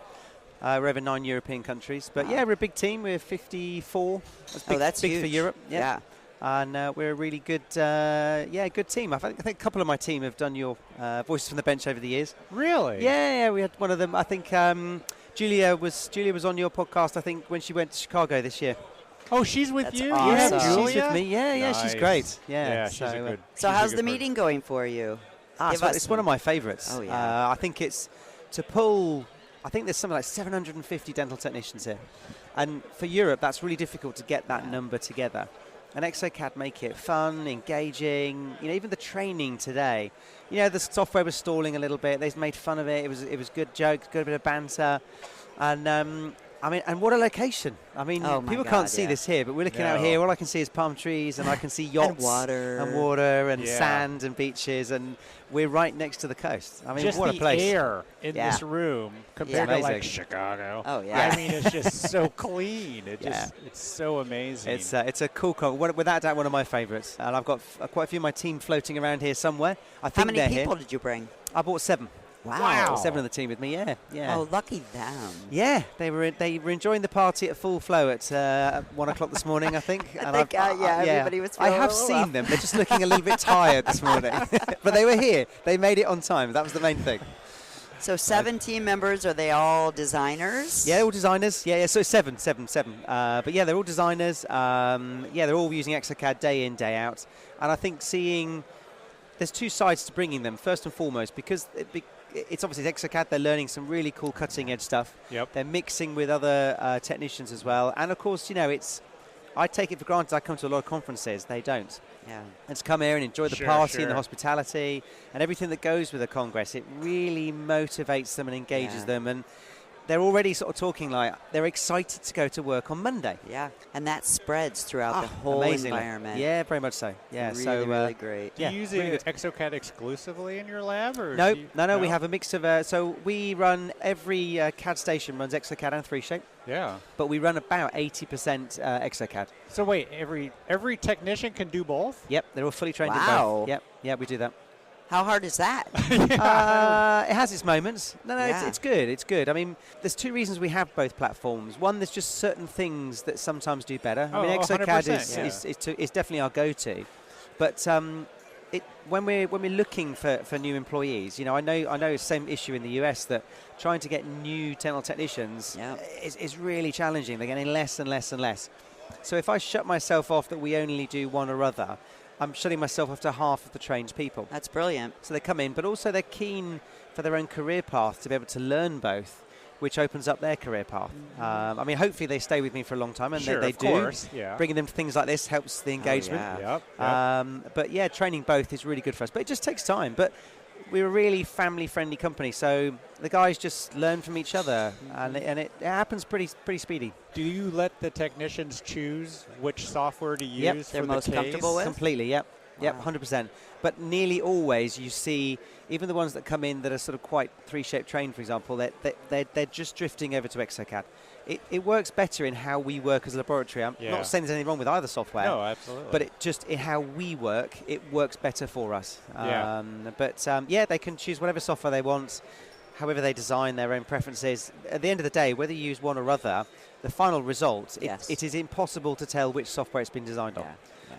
[SPEAKER 6] We're over 9 European countries. But yeah, we're a big team. We're 54.
[SPEAKER 4] That's
[SPEAKER 6] big
[SPEAKER 4] huge.
[SPEAKER 6] for Europe.
[SPEAKER 4] Yeah.
[SPEAKER 6] And we're a really good, good team. I think a couple of my team have done your Voices from the Bench over the years.
[SPEAKER 1] Really?
[SPEAKER 6] Yeah, we had one of them. I think Julia was on your podcast, I think, when she went to Chicago this year.
[SPEAKER 1] Oh, she's with
[SPEAKER 4] That's
[SPEAKER 1] you?
[SPEAKER 4] awesome.
[SPEAKER 6] Yeah,
[SPEAKER 1] Julia?
[SPEAKER 6] she's with me. Yeah, she's
[SPEAKER 1] Nice.
[SPEAKER 6] great. Yeah,
[SPEAKER 1] she's a good.
[SPEAKER 4] So
[SPEAKER 1] she's a
[SPEAKER 4] how's
[SPEAKER 1] good
[SPEAKER 4] the
[SPEAKER 1] person.
[SPEAKER 4] meeting going for you? Give us
[SPEAKER 6] it's one of my favourites.
[SPEAKER 4] Oh, yeah.
[SPEAKER 6] I think it's to pull. I think there's something like 750 dental technicians here, and for Europe, that's really difficult to get that number together. And exocad make it fun, engaging. Even the training today. The software was stalling a little bit. They made fun of it. It was good jokes, good bit of banter, and and what a location.
[SPEAKER 4] Oh my
[SPEAKER 6] People
[SPEAKER 4] God,
[SPEAKER 6] can't see
[SPEAKER 4] yeah.
[SPEAKER 6] this here, but we're looking out here. All I can see is palm trees, and I can see yachts
[SPEAKER 4] And water.
[SPEAKER 6] and sand and beaches, and we're right next to the coast.
[SPEAKER 1] Just
[SPEAKER 6] what
[SPEAKER 1] the
[SPEAKER 6] a place.
[SPEAKER 1] air in
[SPEAKER 6] Yeah.
[SPEAKER 1] this room compared to like
[SPEAKER 6] Amazing.
[SPEAKER 1] Chicago.
[SPEAKER 4] Oh, yeah.
[SPEAKER 1] I mean, it's just so clean. It's so amazing.
[SPEAKER 6] It's a cool without doubt one of my favourites, and I've got quite a few of my team floating around here somewhere. I think
[SPEAKER 4] How many
[SPEAKER 6] they're
[SPEAKER 4] people
[SPEAKER 6] here.
[SPEAKER 4] did you bring?
[SPEAKER 6] I bought 7.
[SPEAKER 1] Wow.
[SPEAKER 6] 7 of the team with me. Yeah.
[SPEAKER 4] Oh, lucky them.
[SPEAKER 6] Yeah, they were enjoying the party at full flow at 1 o'clock this morning, I think.
[SPEAKER 4] Everybody was
[SPEAKER 6] I
[SPEAKER 4] feeling
[SPEAKER 6] have
[SPEAKER 4] a little
[SPEAKER 6] seen
[SPEAKER 4] rough.
[SPEAKER 6] them. They're just looking a little bit tired this morning, but they were here. They made it on time. That was the main thing.
[SPEAKER 4] So 7 team members, are they all designers?
[SPEAKER 6] Yeah, all designers. Yeah. So 7. But yeah, they're all designers. They're all using exocad day in, day out. And I think there's 2 sides to bringing them. First and foremost, because it's obviously exocad, they're learning some really cool cutting edge stuff.
[SPEAKER 1] Yep.
[SPEAKER 6] They're mixing with other technicians as well. And of course, I take it for granted I come to a lot of conferences. They don't.
[SPEAKER 4] Yeah.
[SPEAKER 6] And to come here and enjoy the
[SPEAKER 1] Sure,
[SPEAKER 6] party and the
[SPEAKER 1] sure.
[SPEAKER 6] hospitality and everything that goes with a congress, it really motivates them and engages
[SPEAKER 4] Yeah.
[SPEAKER 6] them. And they're already sort of talking like they're excited to go to work on Monday.
[SPEAKER 4] Yeah. And that spreads throughout the whole
[SPEAKER 6] Amazingly.
[SPEAKER 4] environment.
[SPEAKER 6] Yeah, very much so. Yeah,
[SPEAKER 4] Really, really great.
[SPEAKER 1] Do
[SPEAKER 6] yeah,
[SPEAKER 1] you use
[SPEAKER 6] really good.
[SPEAKER 1] exocad exclusively in your lab? Or
[SPEAKER 6] No,
[SPEAKER 1] do you,
[SPEAKER 6] no. We have a mix of. So we run every CAD station runs exocad and 3Shape,
[SPEAKER 1] Yeah.
[SPEAKER 6] but we run about 80% exocad.
[SPEAKER 1] So wait, every technician can do both?
[SPEAKER 6] Yep, they're all fully trained
[SPEAKER 4] Wow.
[SPEAKER 6] in both. Yep, we do that.
[SPEAKER 4] How hard is that?
[SPEAKER 6] It has its moments. No,
[SPEAKER 4] Yeah.
[SPEAKER 6] it's good. It's good. I mean, there's 2 reasons we have both platforms. One, there's just certain things that sometimes do better. I mean, exocad
[SPEAKER 1] 100%,
[SPEAKER 6] is definitely our go-to. But when we're looking for new employees, I know same issue in the US that trying to get new dental technicians is really challenging. They're getting less and less and less. So if I shut myself off that we only do one or other, I'm shutting myself off to half of the trained people.
[SPEAKER 4] That's brilliant.
[SPEAKER 6] So they come in, but also they're keen for their own career path to be able to learn both, which opens up their career path. Hopefully they stay with me for a long time, and
[SPEAKER 1] Sure,
[SPEAKER 6] they
[SPEAKER 1] of
[SPEAKER 6] do.
[SPEAKER 1] course, yeah.
[SPEAKER 6] Bringing them to things like this helps the engagement.
[SPEAKER 4] yeah.
[SPEAKER 1] Yep.
[SPEAKER 6] But yeah, training both is really good for us. But it just takes time. But we're a really family-friendly company, so the guys just learn from each other, and it happens pretty speedy.
[SPEAKER 1] Do you let the technicians choose which software to use
[SPEAKER 6] Yep.
[SPEAKER 1] for
[SPEAKER 4] They're
[SPEAKER 1] the
[SPEAKER 4] most
[SPEAKER 1] case?
[SPEAKER 4] comfortable with?
[SPEAKER 6] Completely, yep. Yep,
[SPEAKER 4] Wow.
[SPEAKER 6] 100%. But nearly always you see, even the ones that come in that are sort of quite 3Shape trained, for example, they're just drifting over to exocad. It works better in how we work as a laboratory. I'm not saying there's anything wrong with either software.
[SPEAKER 1] No, absolutely.
[SPEAKER 6] But in how we work, it works better for us.
[SPEAKER 1] Yeah.
[SPEAKER 6] They can choose whatever software they want, however they design their own preferences. At the end of the day, whether you use one or other, the final result, it is impossible to tell which software it's been designed on.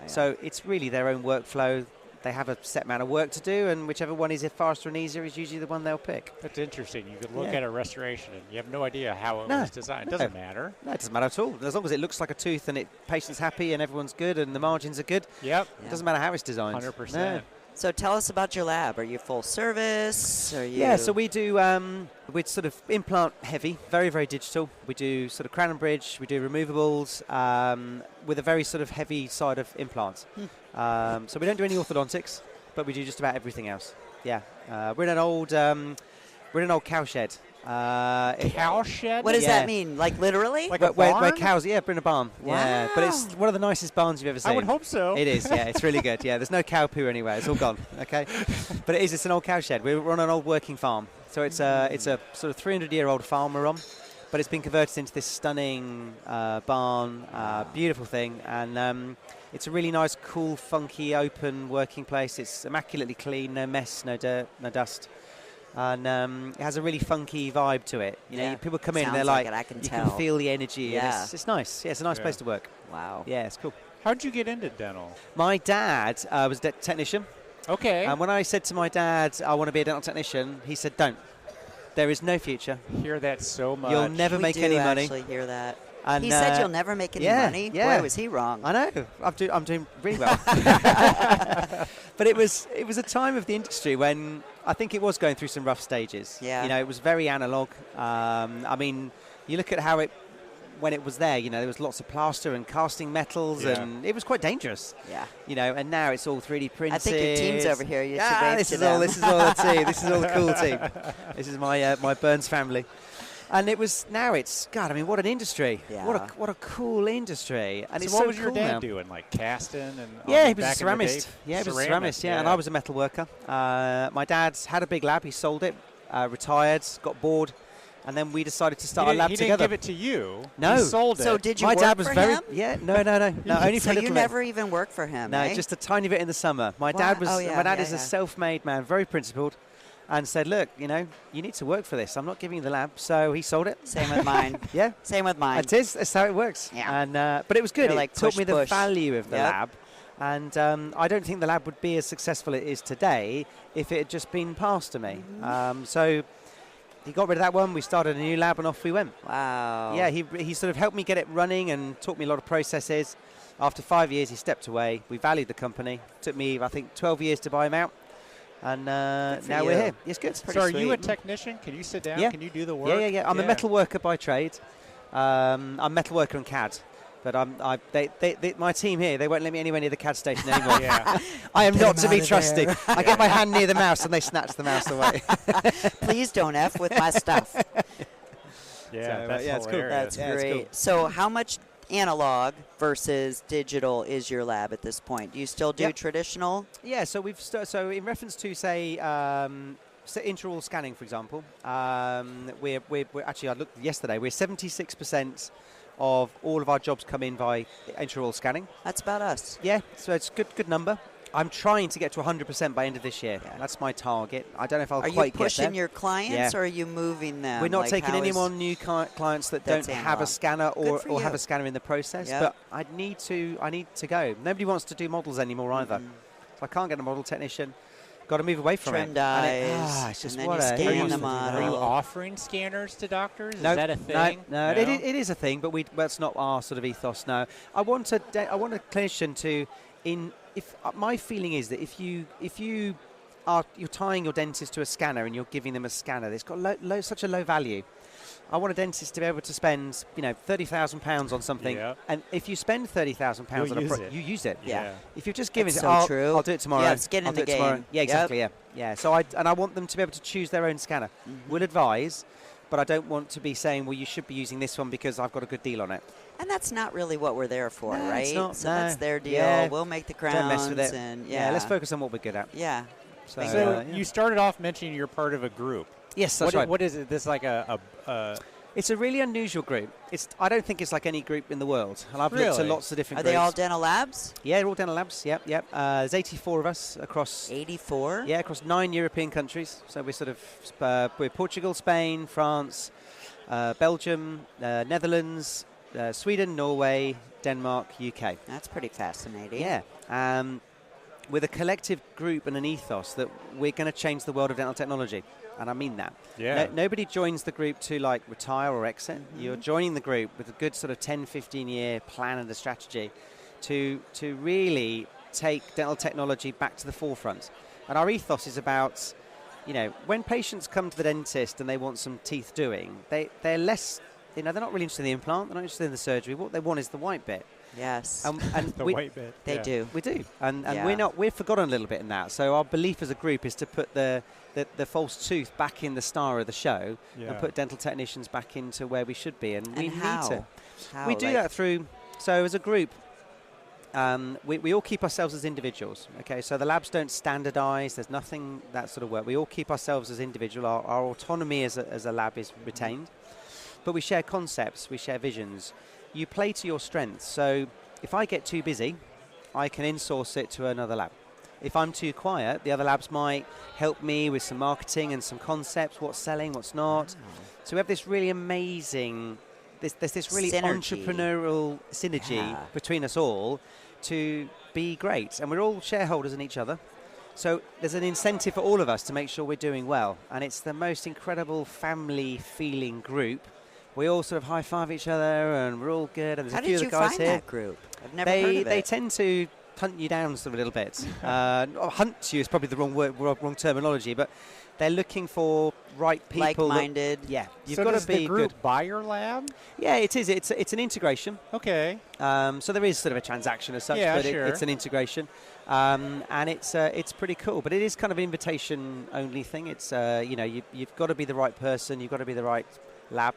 [SPEAKER 6] So it's really their own workflow. They have a set amount of work to do, and whichever one is faster and easier is usually the one they'll pick.
[SPEAKER 1] That's interesting. You could look at a restoration and you have no idea how it
[SPEAKER 6] No,
[SPEAKER 1] was designed. It
[SPEAKER 6] no.
[SPEAKER 1] doesn't matter.
[SPEAKER 6] No, it doesn't matter at all. As long as it looks like a tooth and patient's happy and everyone's good and the margins are good,
[SPEAKER 1] Yep.
[SPEAKER 6] it doesn't matter how it's designed.
[SPEAKER 1] 100%.
[SPEAKER 4] So tell us about your lab. Are you full service? Are you?
[SPEAKER 6] Yeah, so we do, we're sort of implant heavy, very, very digital. We do sort of crown and bridge, we do removables with a very sort of heavy side of implants. So we don't do any orthodontics, but we do just about everything else. Yeah, we're in an old cow shed.
[SPEAKER 1] Cow shed?
[SPEAKER 4] What does
[SPEAKER 6] Yeah.
[SPEAKER 4] that mean? Like literally?
[SPEAKER 1] Like a
[SPEAKER 6] where
[SPEAKER 1] barn?
[SPEAKER 6] cows, we're in a barn. Yeah, but it's one of the nicest barns you've ever seen.
[SPEAKER 1] I would hope so.
[SPEAKER 6] It is, yeah, it's really good. Yeah, there's no cow poo anywhere. It's all gone. Okay, but it's an old cow shed. We're on an old working farm, so it's a sort of 300-year-old farm we're on. but it's been converted into this stunning barn, beautiful thing, and it's a really nice, cool, funky, open working place. It's immaculately clean, no mess, no dirt, no dust. And it has a really funky vibe to it. You know, people come in and they're like,
[SPEAKER 4] I can
[SPEAKER 6] you
[SPEAKER 4] tell.
[SPEAKER 6] can feel the energy.
[SPEAKER 4] Yeah.
[SPEAKER 6] And it's nice. Yeah, it's a nice place to work.
[SPEAKER 4] Wow.
[SPEAKER 6] Yeah, it's cool.
[SPEAKER 1] How'd you get into dental?
[SPEAKER 6] My dad was a technician.
[SPEAKER 1] Okay.
[SPEAKER 6] And when I said to my dad, I want to be a dental technician, he said, don't. There is no future.
[SPEAKER 1] Hear that so much.
[SPEAKER 6] You'll never make any money.
[SPEAKER 4] We do actually hear that.
[SPEAKER 6] And,
[SPEAKER 4] he said you'll never make any money?
[SPEAKER 6] Yeah.
[SPEAKER 4] Boy, was he wrong.
[SPEAKER 6] I know. I'm doing really well. But it was a time of the industry when I think it was going through some rough stages.
[SPEAKER 4] Yeah.
[SPEAKER 6] You know, it was very analog. I mean, you look at how when it was there, you know, there was lots of plaster and casting metals, and it was quite dangerous.
[SPEAKER 4] Yeah.
[SPEAKER 6] You know, and now it's all 3D printed.
[SPEAKER 4] I think your team's over here. You should wave
[SPEAKER 6] this
[SPEAKER 4] to
[SPEAKER 6] is
[SPEAKER 4] them.
[SPEAKER 6] all. This is all the team. This is all the cool team. This is my Burns family. And now it's God. I mean, what an industry!
[SPEAKER 4] Yeah.
[SPEAKER 6] What a cool industry! And
[SPEAKER 1] So
[SPEAKER 6] it's
[SPEAKER 1] what
[SPEAKER 6] so
[SPEAKER 1] was your
[SPEAKER 6] cool
[SPEAKER 1] dad
[SPEAKER 6] now.
[SPEAKER 1] doing? Like casting and
[SPEAKER 6] Yeah, he was a
[SPEAKER 1] back in the day?
[SPEAKER 6] ceramist. Yeah, he was a ceramist. Yeah, and I was a metal worker. My dad had a big lab. He sold it, retired, got bored, and then we decided to start a lab
[SPEAKER 1] he
[SPEAKER 6] together.
[SPEAKER 1] didn't give it to you.
[SPEAKER 6] No.
[SPEAKER 1] He sold it.
[SPEAKER 4] So did you
[SPEAKER 6] My
[SPEAKER 4] work
[SPEAKER 6] dad was
[SPEAKER 4] for
[SPEAKER 6] very
[SPEAKER 4] him?
[SPEAKER 6] no, only for
[SPEAKER 4] So
[SPEAKER 6] a
[SPEAKER 4] you
[SPEAKER 6] little
[SPEAKER 4] never even worked for him,
[SPEAKER 6] No,
[SPEAKER 4] eh?
[SPEAKER 6] just a tiny bit in the summer. My
[SPEAKER 4] Wow.
[SPEAKER 6] dad was.
[SPEAKER 4] Oh, yeah,
[SPEAKER 6] my dad
[SPEAKER 4] yeah,
[SPEAKER 6] is
[SPEAKER 4] yeah.
[SPEAKER 6] a self-made man, very principled, and said, "Look, you know, you need to work for this. I'm not giving you the lab." So he sold it.
[SPEAKER 4] Same with mine.
[SPEAKER 6] Yeah,
[SPEAKER 4] Same with mine.
[SPEAKER 6] it is. That's how it works.
[SPEAKER 4] Yeah.
[SPEAKER 6] And but it was good.
[SPEAKER 4] They're
[SPEAKER 6] It
[SPEAKER 4] like
[SPEAKER 6] taught
[SPEAKER 4] push,
[SPEAKER 6] me the
[SPEAKER 4] push.
[SPEAKER 6] value of the
[SPEAKER 4] Yep.
[SPEAKER 6] lab, and I don't think the lab would be as successful as it is today if it had just been passed to me. So he got rid of that one. We started a new lab, and off we went.
[SPEAKER 4] Wow.
[SPEAKER 6] Yeah, he sort of helped me get it running and taught me a lot of processes. After 5 years, he stepped away. We valued the company. Took me, I think, 12 years to buy him out. And now
[SPEAKER 4] for
[SPEAKER 6] we're
[SPEAKER 4] you.
[SPEAKER 6] here. It's good.
[SPEAKER 1] So are you a technician? Can you sit down?
[SPEAKER 6] Yeah.
[SPEAKER 1] Can you do the work?
[SPEAKER 6] Yeah. I'm a metal worker by trade. I'm a metal worker and CAD. But my team here, they won't let me anywhere near the CAD station anymore.
[SPEAKER 1] Yeah.
[SPEAKER 6] I am
[SPEAKER 4] Get
[SPEAKER 6] not
[SPEAKER 4] him
[SPEAKER 6] to be
[SPEAKER 4] out of
[SPEAKER 6] trusted.
[SPEAKER 4] there.
[SPEAKER 6] I get my hand near the mouse and they snatch the mouse away.
[SPEAKER 4] Please don't F with my stuff.
[SPEAKER 1] Yeah,
[SPEAKER 6] So,
[SPEAKER 1] that's
[SPEAKER 6] yeah, it's cool.
[SPEAKER 1] hilarious.
[SPEAKER 4] That's
[SPEAKER 6] Yeah, it's
[SPEAKER 4] great.
[SPEAKER 6] cool.
[SPEAKER 4] So how much analog versus digital is your lab at this point? Do you still do
[SPEAKER 6] Yep.
[SPEAKER 4] traditional?
[SPEAKER 6] Yeah, so so in reference to say intraoral scanning, for example, we're actually I looked yesterday. We're 76% of all of our jobs come in by intraoral scanning.
[SPEAKER 4] That's about us.
[SPEAKER 6] Yeah, so it's good number. I'm trying to get to 100% by end of this year.
[SPEAKER 4] Yeah.
[SPEAKER 6] That's my target. I don't know if I'll
[SPEAKER 4] Are you
[SPEAKER 6] quite get
[SPEAKER 4] pushing
[SPEAKER 6] there.
[SPEAKER 4] your clients
[SPEAKER 6] Yeah.
[SPEAKER 4] or are you moving them?
[SPEAKER 6] We're not
[SPEAKER 4] Like,
[SPEAKER 6] taking
[SPEAKER 4] how
[SPEAKER 6] any
[SPEAKER 4] is-
[SPEAKER 6] more new clients that
[SPEAKER 4] That's
[SPEAKER 6] don't have a
[SPEAKER 4] analog.
[SPEAKER 6] scanner
[SPEAKER 4] Good for
[SPEAKER 6] or have
[SPEAKER 4] you.
[SPEAKER 6] a scanner in the process.
[SPEAKER 4] Yep.
[SPEAKER 6] But I need to go. Nobody wants to do models anymore either.
[SPEAKER 4] Mhm.
[SPEAKER 6] So I can't get a model technician. Got to move away from
[SPEAKER 4] Trim
[SPEAKER 6] it.
[SPEAKER 4] dies,
[SPEAKER 6] It's just
[SPEAKER 4] and then
[SPEAKER 6] what
[SPEAKER 4] you
[SPEAKER 6] a
[SPEAKER 4] scan
[SPEAKER 6] headache.
[SPEAKER 4] the
[SPEAKER 1] Are
[SPEAKER 4] model.
[SPEAKER 1] you offering scanners to doctors? Is
[SPEAKER 6] No,
[SPEAKER 1] that a thing?
[SPEAKER 6] No, it is a thing, but that's not our sort of ethos. No, I want a clinician to my feeling is that if you're tying your dentist to a scanner and you're giving them a scanner that's got such a low value. I want a dentist to be able to spend, £30,000 on something,
[SPEAKER 1] Yeah.
[SPEAKER 6] and if you spend £30,000
[SPEAKER 1] You'll
[SPEAKER 6] on
[SPEAKER 1] use it.
[SPEAKER 6] you use it.
[SPEAKER 4] Yeah.
[SPEAKER 6] If you're just giving
[SPEAKER 4] That's
[SPEAKER 6] it,
[SPEAKER 4] so true.
[SPEAKER 6] I'll do it tomorrow.
[SPEAKER 4] Yeah, it's getting
[SPEAKER 6] I'll
[SPEAKER 4] in
[SPEAKER 6] do
[SPEAKER 4] the
[SPEAKER 6] it tomorrow.
[SPEAKER 4] game.
[SPEAKER 6] Yeah, exactly. Yeah. So I want them to be able to choose their own scanner.
[SPEAKER 4] Mm-hmm.
[SPEAKER 6] We'll advise, but I don't want to be saying, well, you should be using this one because I've got a good deal on it.
[SPEAKER 4] And that's not really what we're there for,
[SPEAKER 6] No,
[SPEAKER 4] right?
[SPEAKER 6] it's not.
[SPEAKER 4] So
[SPEAKER 6] No.
[SPEAKER 4] that's their deal.
[SPEAKER 6] Yeah.
[SPEAKER 4] We'll make the crowns.
[SPEAKER 6] Don't mess with it.
[SPEAKER 4] And
[SPEAKER 6] Yeah, let's focus on what we're good at.
[SPEAKER 4] Yeah.
[SPEAKER 6] So,
[SPEAKER 1] So
[SPEAKER 6] yeah.
[SPEAKER 1] you started off mentioning you're part of a group.
[SPEAKER 6] Yes, that's right.
[SPEAKER 1] What is it? This is like a
[SPEAKER 6] It's a really unusual group. I don't think it's like any group in the world. And I've looked at
[SPEAKER 1] Really?
[SPEAKER 6] lots of different
[SPEAKER 4] Are
[SPEAKER 6] groups.
[SPEAKER 4] they all dental labs?
[SPEAKER 6] Yeah, they're all dental labs. Yep. There's 84 of us across
[SPEAKER 4] 84?
[SPEAKER 6] Yeah, across 9 European countries. So we're sort of we're Portugal, Spain, France, Belgium, Netherlands, Sweden, Norway, Denmark, UK.
[SPEAKER 4] That's pretty fascinating.
[SPEAKER 6] Yeah. With a collective group and an ethos that we're going to change the world of dental technology. And I mean that.
[SPEAKER 1] Yeah.
[SPEAKER 6] Nobody joins the group to retire or exit.
[SPEAKER 4] Mm-hmm.
[SPEAKER 6] You're joining the group with a good sort of 10, 15 year plan and a strategy to really take dental technology back to the forefront. And our ethos is about, when patients come to the dentist and they want some teeth doing, they're less, they're not really interested in the implant, they're not interested in the surgery. What they want is the white bit.
[SPEAKER 4] Yes.
[SPEAKER 6] And
[SPEAKER 1] the white bit.
[SPEAKER 4] They
[SPEAKER 1] Yeah.
[SPEAKER 4] do.
[SPEAKER 6] we do, and
[SPEAKER 4] Yeah.
[SPEAKER 6] we're forgotten a little bit in that. So our belief as a group is to put the false tooth back in the star of the show
[SPEAKER 1] Yeah.
[SPEAKER 6] and put dental technicians back into where we should be. And we
[SPEAKER 4] how?
[SPEAKER 6] need to.
[SPEAKER 4] How?
[SPEAKER 6] We do that through. So as a group, we all keep ourselves as individuals. Okay, so the labs don't standardise. There's nothing that sort of work. We all keep ourselves as individual. Our autonomy as a lab is retained. but we share concepts, we share visions. You play to your strengths. So if I get too busy, I can insource it to another lab. If I'm too quiet, the other labs might help me with some marketing and some concepts, what's selling, what's not. So we have this really amazing, there's this really entrepreneurial synergy between us all to be great. And we're all shareholders in each other. So there's an incentive for all of us to make sure we're doing well. And it's the most incredible family-feeling group. We all sort of high-five each other, and we're all good. And there's a few of the guys
[SPEAKER 4] How did you find
[SPEAKER 6] here.
[SPEAKER 4] that group? I've never heard of it.
[SPEAKER 6] They tend to hunt you down sort of a little bit. Hunt you is probably the wrong terminology, but they're looking for right people.
[SPEAKER 4] Like-minded.
[SPEAKER 6] You've
[SPEAKER 1] so
[SPEAKER 6] got
[SPEAKER 1] does
[SPEAKER 6] to be
[SPEAKER 1] the group
[SPEAKER 6] good.
[SPEAKER 1] buy your lab?
[SPEAKER 6] Yeah, it is. It's an integration.
[SPEAKER 1] Okay.
[SPEAKER 6] So there is sort of a transaction as such, but it's an integration, and it's pretty cool. But it is kind of an invitation-only thing. It's you've got to be the right person, you've got to be the right lab.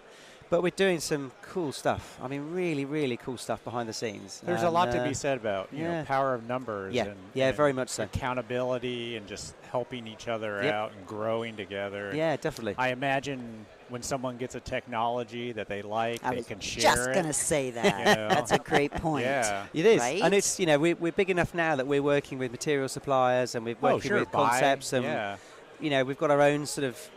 [SPEAKER 6] But we're doing some cool stuff. I mean, really, really cool stuff behind the scenes.
[SPEAKER 1] There's a lot to be said about you know, power of numbers.
[SPEAKER 6] And very much so.
[SPEAKER 1] Accountability and just helping each other out and growing together.
[SPEAKER 6] Yeah, definitely.
[SPEAKER 1] I imagine when someone gets a technology that they like, they can share it.
[SPEAKER 4] I was just going to say that. That's a great point.
[SPEAKER 1] Yeah.
[SPEAKER 6] It is.
[SPEAKER 4] Right?
[SPEAKER 6] And it's, we're big enough now that we're working with material suppliers and we're working with concepts. And, we've got our own sort of,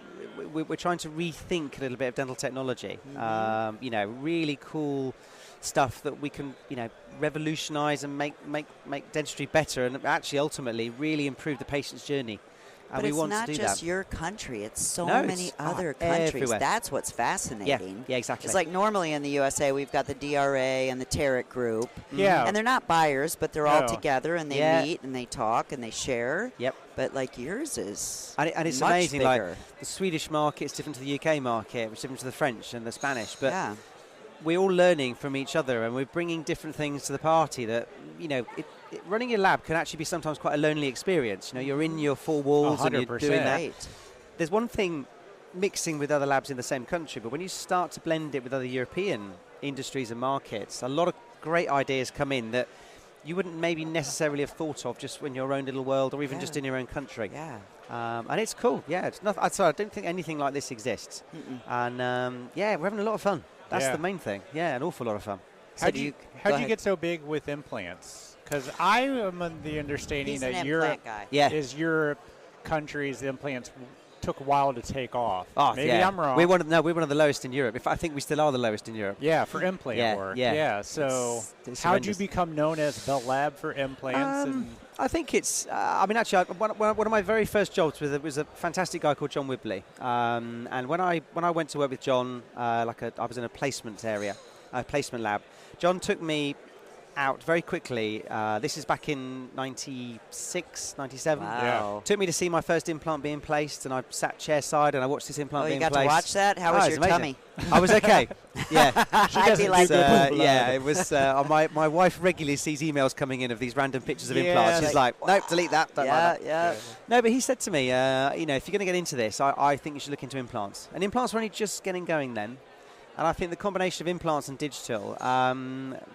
[SPEAKER 6] we're trying to rethink a little bit of dental technology. Really cool stuff that we can, revolutionize and make dentistry better and actually ultimately really improve the patient's journey. And
[SPEAKER 4] but
[SPEAKER 6] we
[SPEAKER 4] it's
[SPEAKER 6] want
[SPEAKER 4] not
[SPEAKER 6] to do
[SPEAKER 4] just
[SPEAKER 6] that.
[SPEAKER 4] your country. It's so many other countries.
[SPEAKER 6] Everywhere.
[SPEAKER 4] That's what's fascinating.
[SPEAKER 6] Yeah, exactly.
[SPEAKER 4] It's like normally in the USA, we've got the DRA and the Tarek Group.
[SPEAKER 1] Yeah.
[SPEAKER 4] And they're not buyers, but they're all together and they meet and they talk and they share.
[SPEAKER 6] Yep.
[SPEAKER 4] But like yours is
[SPEAKER 6] and it's
[SPEAKER 4] much
[SPEAKER 6] amazing.
[SPEAKER 4] bigger.
[SPEAKER 6] Like the Swedish market's different to the UK market, which is different to the French and the Spanish. But we're all learning from each other and we're bringing different things to the party that, running your lab can actually be sometimes quite a lonely experience. You're in your four walls
[SPEAKER 1] 100%.
[SPEAKER 6] and you're doing that.
[SPEAKER 4] Right.
[SPEAKER 6] There's one thing mixing with other labs in the same country, but when you start to blend it with other European industries and markets, a lot of great ideas come in that you wouldn't maybe necessarily have thought of just in your own little world or even just in your own country.
[SPEAKER 4] Yeah.
[SPEAKER 6] And it's cool. Yeah, it's not. I don't think anything like this exists. And we're having a lot of fun. That's the main thing. Yeah, an awful lot of fun.
[SPEAKER 1] How'd you get so big with implants? Because I am under the understanding that Europe is Europe countries, implants took a while to take off. Maybe I'm wrong.
[SPEAKER 6] We're one of the lowest in Europe. I think we still are the lowest in Europe.
[SPEAKER 1] Yeah, for implant work. Yeah. So how did you become known as the lab for implants?
[SPEAKER 6] I think it's. Actually, one of my very first jobs was a fantastic guy called John Wibley. And when I went to work with John, I was in a placement area, a placement lab. John took me out very quickly. This is back in 96, 97.
[SPEAKER 4] Wow.
[SPEAKER 6] Took me to see my first implant being placed, and I sat chairside and I watched this implant being placed.
[SPEAKER 4] Oh, you got to watch that? How was your tummy?
[SPEAKER 6] I was okay. Yeah.
[SPEAKER 4] I'd be like,
[SPEAKER 6] it was. My wife regularly sees emails coming in of these random pictures of implants. She's like, nope, delete that. Don't like that.
[SPEAKER 4] Yeah.
[SPEAKER 6] No, but he said to me, if you're going to get into this, I think you should look into implants. And implants were only just getting going then. And I think the combination of implants and digital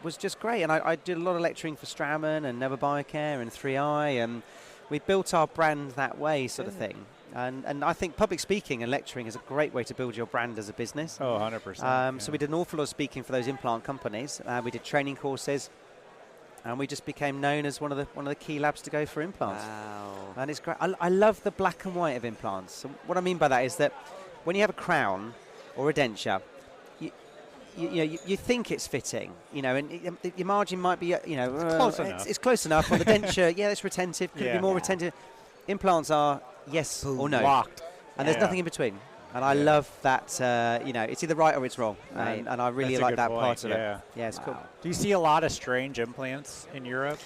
[SPEAKER 6] was just great. And I did a lot of lecturing for Straumann and Nova Biocare and 3i. And we built our brand that way sort of thing. And I think public speaking and lecturing is a great way to build your brand as a business.
[SPEAKER 1] Oh, 100%.
[SPEAKER 6] So we did an awful lot of speaking for those implant companies. We did training courses. And we just became known as one of the key labs to go for implants.
[SPEAKER 4] Wow.
[SPEAKER 6] And it's great. I love the black and white of implants. So what I mean by that is that when you have a crown or a denture, you think it's fitting, and your margin might be,
[SPEAKER 1] close enough.
[SPEAKER 6] It's close enough. On the denture, it's retentive. Could be more retentive. Implants are yes or no.
[SPEAKER 1] Locked.
[SPEAKER 6] And there's nothing in between. And I love that, it's either right or it's wrong.
[SPEAKER 4] Right.
[SPEAKER 6] And I really
[SPEAKER 1] That's a
[SPEAKER 6] like
[SPEAKER 1] good
[SPEAKER 6] that
[SPEAKER 1] point.
[SPEAKER 6] part of it.
[SPEAKER 1] Yeah,
[SPEAKER 6] it's cool.
[SPEAKER 1] Do you see a lot of strange implants in Europe?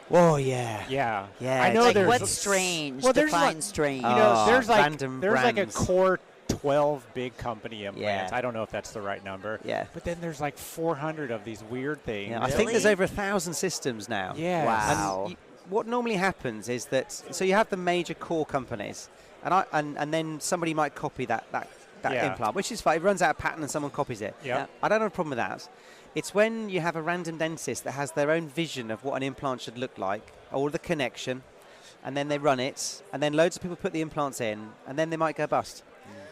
[SPEAKER 6] Oh, yeah.
[SPEAKER 1] Yeah.
[SPEAKER 6] I
[SPEAKER 1] know
[SPEAKER 4] like
[SPEAKER 1] there's
[SPEAKER 4] what's strange?
[SPEAKER 1] Well, there's
[SPEAKER 4] Define
[SPEAKER 1] like,
[SPEAKER 4] strange.
[SPEAKER 1] there's
[SPEAKER 6] random
[SPEAKER 1] like a
[SPEAKER 6] brands.
[SPEAKER 1] core 12 big company implants.
[SPEAKER 6] Yeah.
[SPEAKER 1] I don't know if that's the right number.
[SPEAKER 6] Yeah.
[SPEAKER 1] But then there's like 400 of these weird things.
[SPEAKER 6] Yeah, I think there's over 1,000 systems now.
[SPEAKER 1] Yeah.
[SPEAKER 4] Wow.
[SPEAKER 6] And what normally happens is that, so you have the major core companies, and then somebody might copy that implant, which is fine. It runs out of patent and someone copies it.
[SPEAKER 1] Yeah.
[SPEAKER 6] I don't have a problem with that. It's when you have a random dentist that has their own vision of what an implant should look like, or the connection, and then they run it, and then loads of people put the implants in, and then they might go bust.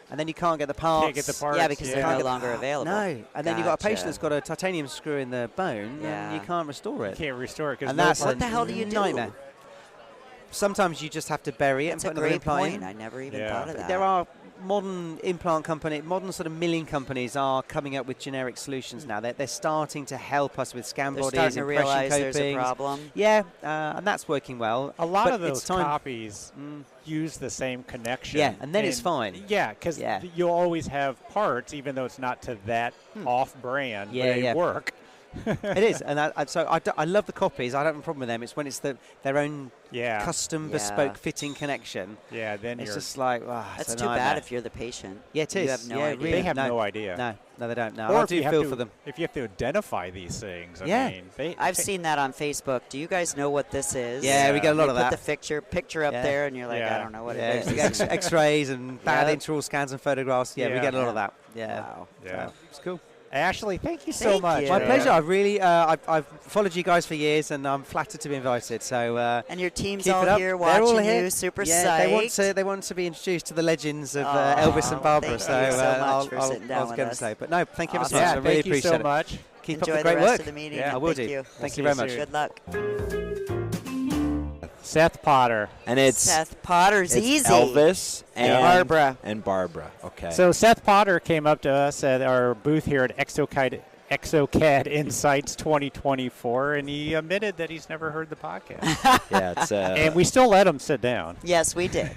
[SPEAKER 6] and then you can't get the parts.
[SPEAKER 7] Can't get the parts.
[SPEAKER 4] Yeah, because they're
[SPEAKER 6] Can't
[SPEAKER 4] no
[SPEAKER 6] get-
[SPEAKER 4] longer available.
[SPEAKER 6] No, and then you've got a patient
[SPEAKER 4] Gotcha.
[SPEAKER 6] that's got a titanium screw in the bone,
[SPEAKER 4] Yeah.
[SPEAKER 6] and you can't restore it.
[SPEAKER 7] Can't restore it because
[SPEAKER 6] And that's
[SPEAKER 4] What the hell do you do?
[SPEAKER 6] nightmare. Sometimes you just have to bury it
[SPEAKER 4] That's
[SPEAKER 6] and
[SPEAKER 4] a
[SPEAKER 6] put another
[SPEAKER 4] great
[SPEAKER 6] implant
[SPEAKER 4] point.
[SPEAKER 6] in.
[SPEAKER 4] I never even
[SPEAKER 7] Yeah.
[SPEAKER 4] thought of that.
[SPEAKER 6] There are modern modern sort of milling companies are coming up with generic solutions now. They're starting to help us with scan
[SPEAKER 4] They're
[SPEAKER 6] bodies,
[SPEAKER 4] starting to
[SPEAKER 6] impression
[SPEAKER 4] realize there's a
[SPEAKER 6] copings.
[SPEAKER 4] problem.
[SPEAKER 6] Yeah, and that's working well.
[SPEAKER 7] a lot
[SPEAKER 6] but
[SPEAKER 7] of those
[SPEAKER 6] it's time-
[SPEAKER 7] copies use the same connection.
[SPEAKER 6] Yeah, and then it's fine.
[SPEAKER 7] Yeah, because
[SPEAKER 6] Yeah.
[SPEAKER 7] you'll always have parts, even though it's not to that off-brand,
[SPEAKER 6] Yeah,
[SPEAKER 7] but they
[SPEAKER 6] yeah.
[SPEAKER 7] work.
[SPEAKER 6] It is, and I love the copies. I don't have a problem with them. It's when it's their own
[SPEAKER 7] Yeah.
[SPEAKER 6] custom,
[SPEAKER 4] Yeah.
[SPEAKER 6] bespoke fitting connection.
[SPEAKER 7] Yeah, then
[SPEAKER 6] It's
[SPEAKER 7] you're.
[SPEAKER 6] just like,
[SPEAKER 4] That's
[SPEAKER 6] it's
[SPEAKER 4] too
[SPEAKER 6] a
[SPEAKER 4] bad
[SPEAKER 6] nightmare.
[SPEAKER 4] if you're the patient.
[SPEAKER 6] Yeah, it
[SPEAKER 4] You
[SPEAKER 6] is.
[SPEAKER 4] have no
[SPEAKER 6] Yeah,
[SPEAKER 4] idea.
[SPEAKER 6] really.
[SPEAKER 7] They have no
[SPEAKER 6] No.
[SPEAKER 7] idea.
[SPEAKER 6] No, they don't. No,
[SPEAKER 7] Or
[SPEAKER 6] I
[SPEAKER 7] if
[SPEAKER 6] do
[SPEAKER 7] you have
[SPEAKER 6] feel
[SPEAKER 7] to,
[SPEAKER 6] for them.
[SPEAKER 7] if you have to identify these things, I
[SPEAKER 6] Yeah.
[SPEAKER 7] mean,
[SPEAKER 4] I've seen that on Facebook. Do you guys know what this is?
[SPEAKER 6] Yeah, we get a lot
[SPEAKER 4] You
[SPEAKER 6] of
[SPEAKER 4] put
[SPEAKER 6] that.
[SPEAKER 4] the picture up
[SPEAKER 6] Yeah.
[SPEAKER 4] there, and you're like,
[SPEAKER 7] Yeah.
[SPEAKER 4] I don't know what
[SPEAKER 6] Yeah,
[SPEAKER 4] it is.
[SPEAKER 6] X-rays and bad
[SPEAKER 4] Yep.
[SPEAKER 6] intraoral scans and photographs. Yeah, we
[SPEAKER 7] Yeah.
[SPEAKER 6] get a lot of that. Yeah.
[SPEAKER 4] Wow.
[SPEAKER 7] Yeah.
[SPEAKER 6] So, it's cool.
[SPEAKER 7] Ashley, thank you so
[SPEAKER 4] Thank
[SPEAKER 7] much.
[SPEAKER 4] you.
[SPEAKER 6] My
[SPEAKER 4] Yeah.
[SPEAKER 6] pleasure. I've really, I've followed you guys for years, and I'm flattered to be invited. So
[SPEAKER 4] And your team's
[SPEAKER 6] keep
[SPEAKER 4] all
[SPEAKER 6] it up.
[SPEAKER 4] here
[SPEAKER 6] They're all
[SPEAKER 4] watching
[SPEAKER 6] here.
[SPEAKER 4] you, super
[SPEAKER 6] yeah,
[SPEAKER 4] psyched.
[SPEAKER 6] they want to be introduced to the legends of
[SPEAKER 4] Aw,
[SPEAKER 6] Elvis and Barbara.
[SPEAKER 4] thank
[SPEAKER 6] So,
[SPEAKER 4] you so much
[SPEAKER 6] I'll,
[SPEAKER 4] for
[SPEAKER 6] I'll,
[SPEAKER 4] sitting down
[SPEAKER 6] I was
[SPEAKER 4] with
[SPEAKER 6] going to
[SPEAKER 4] us.
[SPEAKER 6] say, but no, thank you ever so
[SPEAKER 4] Awesome.
[SPEAKER 6] much.
[SPEAKER 7] Yeah,
[SPEAKER 6] I really
[SPEAKER 7] thank you
[SPEAKER 6] appreciate
[SPEAKER 7] so
[SPEAKER 6] it.
[SPEAKER 7] much.
[SPEAKER 6] Keep
[SPEAKER 4] Enjoy
[SPEAKER 6] up the
[SPEAKER 4] the
[SPEAKER 6] great
[SPEAKER 4] rest
[SPEAKER 6] work.
[SPEAKER 4] of the meeting.
[SPEAKER 7] Yeah,
[SPEAKER 6] I
[SPEAKER 4] and
[SPEAKER 6] will
[SPEAKER 4] thank
[SPEAKER 6] do.
[SPEAKER 4] you.
[SPEAKER 6] Thank
[SPEAKER 7] We'll
[SPEAKER 6] you very
[SPEAKER 7] see
[SPEAKER 6] much.
[SPEAKER 7] you
[SPEAKER 4] Good luck.
[SPEAKER 7] Seth Potter.
[SPEAKER 8] And it's
[SPEAKER 4] Seth Potter's
[SPEAKER 8] it's
[SPEAKER 4] easy.
[SPEAKER 8] Elvis and
[SPEAKER 4] Barbara.
[SPEAKER 8] And Barbara. Okay.
[SPEAKER 7] So Seth Potter came up to us at our booth here at exocad Insights 2024, and he admitted that he's never heard the podcast.
[SPEAKER 8] yeah, it's
[SPEAKER 7] And we still let him sit down.
[SPEAKER 4] Yes, we did.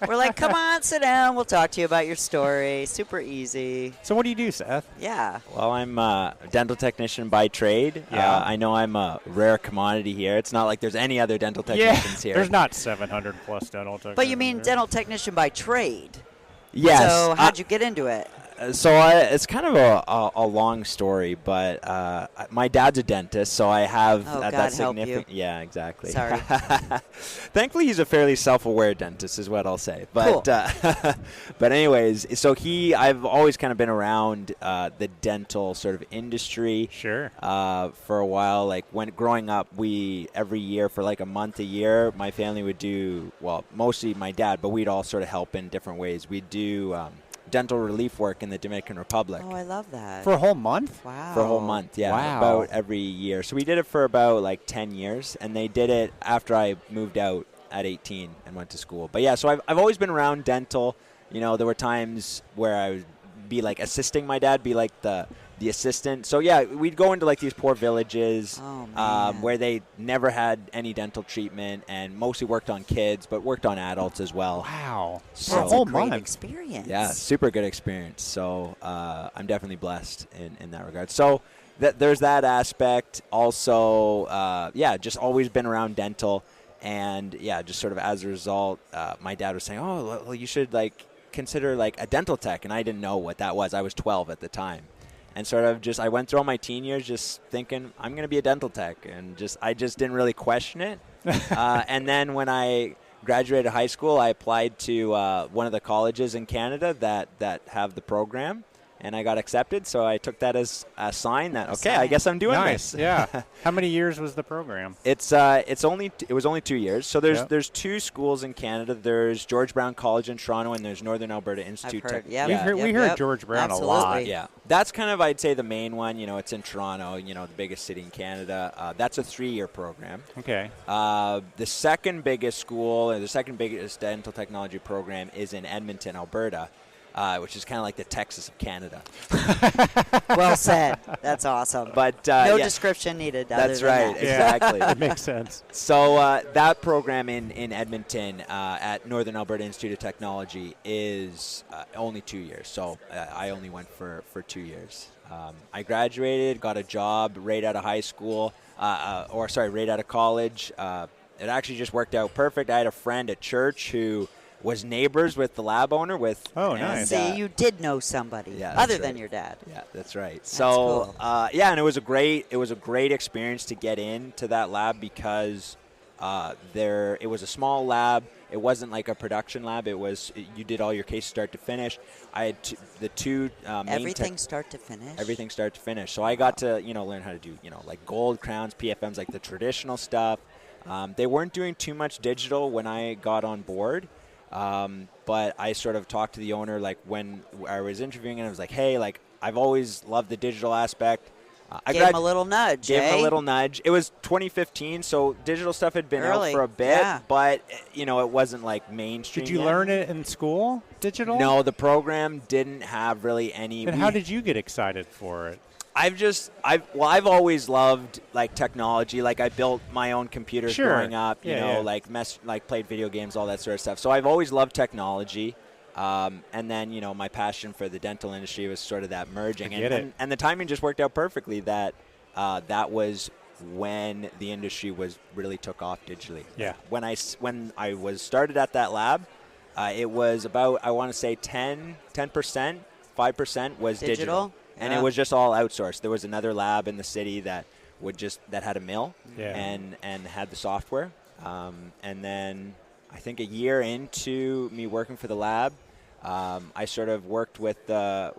[SPEAKER 4] We're like, come on, sit down. We'll talk to you about your story. Super easy.
[SPEAKER 7] So what do you do, Seth?
[SPEAKER 4] Yeah.
[SPEAKER 8] well, I'm a dental technician by trade.
[SPEAKER 7] Yeah.
[SPEAKER 8] I know I'm a rare commodity here. It's not like there's any other dental technicians here.
[SPEAKER 7] There's not 700 plus dental technicians.
[SPEAKER 4] But you mean
[SPEAKER 7] here.
[SPEAKER 4] dental technician by trade.
[SPEAKER 8] Yes.
[SPEAKER 4] So how'd you get into it?
[SPEAKER 8] It's kind of a long story, but my dad's a dentist, so I have
[SPEAKER 4] Oh,
[SPEAKER 8] that
[SPEAKER 4] God help
[SPEAKER 8] significant.
[SPEAKER 4] you.
[SPEAKER 8] Yeah, exactly.
[SPEAKER 4] Sorry.
[SPEAKER 8] Thankfully, he's a fairly self-aware dentist, is what I'll say. But
[SPEAKER 4] Cool.
[SPEAKER 8] but anyways, so I've always kind of been around the dental sort of industry.
[SPEAKER 7] Sure.
[SPEAKER 8] For a while, like when growing up, every year for like a month a year, my family would do, well, mostly my dad, but we'd all sort of help in different ways. We'd do dental relief work in the Dominican Republic.
[SPEAKER 4] Oh, I love that.
[SPEAKER 7] For a whole month?
[SPEAKER 4] Wow.
[SPEAKER 8] For a whole month, yeah.
[SPEAKER 7] Wow.
[SPEAKER 8] About every year. So we did it for about like 10 years, and they did it after I moved out at 18 and went to school. But yeah, so I've always been around dental. You know, there were times where I would be like assisting my dad, be like the assistant. So yeah, we'd go into like these poor villages
[SPEAKER 4] Oh, man.
[SPEAKER 8] where they never had any dental treatment and mostly worked on kids, but worked on adults as well.
[SPEAKER 7] Wow.
[SPEAKER 8] So-
[SPEAKER 7] For a
[SPEAKER 4] That's a
[SPEAKER 7] whole
[SPEAKER 4] great
[SPEAKER 7] month.
[SPEAKER 4] experience.
[SPEAKER 8] Yeah, super good experience. So I'm definitely blessed in that regard. So there's that aspect. Also, just always been around dental. And, yeah, just sort of as a result, my dad was saying, oh, well, you should, like, consider, like, a dental tech. And I didn't know what that was. I was 12 at the time. And sort of I went through all my teen years just thinking, I'm going to be a dental tech. And I just didn't really question it. And then when I graduated high school, I applied to one of the colleges in Canada that have the program, and I got accepted. So I took that as a sign that, okay, I guess I'm doing
[SPEAKER 7] Nice.
[SPEAKER 8] this.
[SPEAKER 7] Yeah. How many years was the program?
[SPEAKER 8] It was only 2 years. So
[SPEAKER 7] Yep.
[SPEAKER 8] there's two schools in Canada. There's George Brown College in Toronto, and there's Northern Alberta Institute.
[SPEAKER 4] I've heard.
[SPEAKER 8] Tech-
[SPEAKER 4] Yep.
[SPEAKER 8] yeah.
[SPEAKER 7] We heard George Brown a lot.
[SPEAKER 4] Absolutely.
[SPEAKER 8] Yeah, that's kind of, I'd say, the main one. You know, it's in Toronto, you know, the biggest city in Canada. That's a 3-year program.
[SPEAKER 7] Okay.
[SPEAKER 8] The second biggest school, or the second biggest dental technology program is in Edmonton, Alberta, which is kind of like the Texas of Canada.
[SPEAKER 4] Well said. That's awesome.
[SPEAKER 8] But
[SPEAKER 4] no
[SPEAKER 8] yeah,
[SPEAKER 4] description needed.
[SPEAKER 8] that's
[SPEAKER 4] other than
[SPEAKER 8] right,
[SPEAKER 4] that.
[SPEAKER 8] exactly.
[SPEAKER 7] That makes sense.
[SPEAKER 8] So that program in Edmonton at Northern Alberta Institute of Technology is only 2 years. So I only went for 2 years. I graduated, got a job right out of high school, right out of college. It actually just worked out perfect. I had a friend at church who was neighbors with the lab owner.
[SPEAKER 7] Oh, nice.
[SPEAKER 4] See, you did know somebody
[SPEAKER 8] Yeah, that's
[SPEAKER 4] other than
[SPEAKER 8] right.
[SPEAKER 4] your dad.
[SPEAKER 8] Yeah, that's right.
[SPEAKER 4] That's
[SPEAKER 8] So,
[SPEAKER 4] cool.
[SPEAKER 8] and it was a great experience to get into that lab because it was a small lab. It wasn't like a production lab. You did all your cases start to finish. I had the two main
[SPEAKER 4] Everything start to finish.
[SPEAKER 8] everything start to finish. So I got to learn how to do like gold crowns, PFMs, like the traditional stuff. They weren't doing too much digital when I got on board. But I sort of talked to the owner, like, when I was interviewing, and I was like, hey, like, I've always loved the digital aspect.
[SPEAKER 4] Gave him a little nudge,
[SPEAKER 8] Gave him
[SPEAKER 4] eh?
[SPEAKER 8] a little nudge. It was 2015, so digital stuff had been
[SPEAKER 4] Early,
[SPEAKER 8] out for a bit,
[SPEAKER 4] yeah.
[SPEAKER 8] but, you know, it wasn't, like, mainstream
[SPEAKER 7] Did you
[SPEAKER 8] yet.
[SPEAKER 7] learn it in school, digital?
[SPEAKER 8] No, the program didn't have really any.
[SPEAKER 7] And how did you get excited for it?
[SPEAKER 8] I've always loved, like, technology. Like, I built my own computers growing up, you know, like played video games, all that sort of stuff. So I've always loved technology. And then, you know, my passion for the dental industry was sort of that merging. And the timing just worked out perfectly that that was when the industry really took off digitally.
[SPEAKER 7] Yeah.
[SPEAKER 8] When I was started at that lab, it was about, I want to say 10%, 5% was digital. And it was just all outsourced. There was another lab in the city that had a mill and had the software. And then I think a year into me working for the lab, I sort of worked with the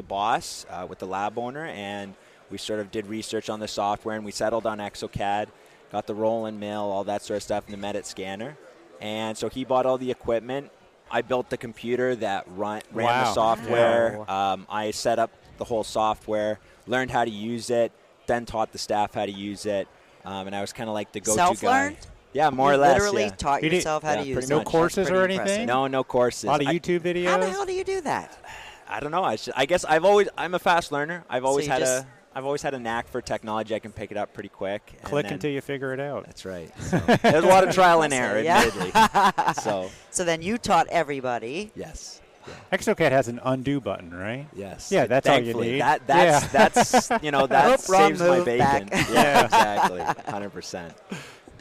[SPEAKER 8] boss, with the lab owner, and we sort of did research on the software, and we settled on exocad, got the roll and mill, all that sort of stuff, and the Medit scanner. And so he bought all the equipment. I built the computer that ran the software.
[SPEAKER 7] Yeah.
[SPEAKER 8] I set up the whole software, learned how to use it, then taught the staff how to use it, and I was kind of like the go-to guy.
[SPEAKER 4] Self-learned?
[SPEAKER 8] Yeah, more
[SPEAKER 4] You
[SPEAKER 8] or less.
[SPEAKER 4] literally
[SPEAKER 8] Yeah.
[SPEAKER 4] taught yourself how to use it.
[SPEAKER 7] No courses or anything?
[SPEAKER 8] No courses.
[SPEAKER 7] A lot of YouTube videos?
[SPEAKER 4] How the hell do you do that?
[SPEAKER 8] I don't know. I guess I'm a fast learner. I've always had a knack for technology. I can pick it up pretty quick.
[SPEAKER 7] Click until you figure it out.
[SPEAKER 8] That's right. So, there's a lot of trial and error, admittedly.
[SPEAKER 4] So then you taught everybody.
[SPEAKER 8] Yes.
[SPEAKER 7] Yeah. exocad has an undo button, right?
[SPEAKER 8] Yes.
[SPEAKER 7] Yeah, that's
[SPEAKER 8] Thankfully,
[SPEAKER 7] all you need.
[SPEAKER 8] That's you know, that saves my bacon.
[SPEAKER 4] Back.
[SPEAKER 8] Yeah, exactly. 100%.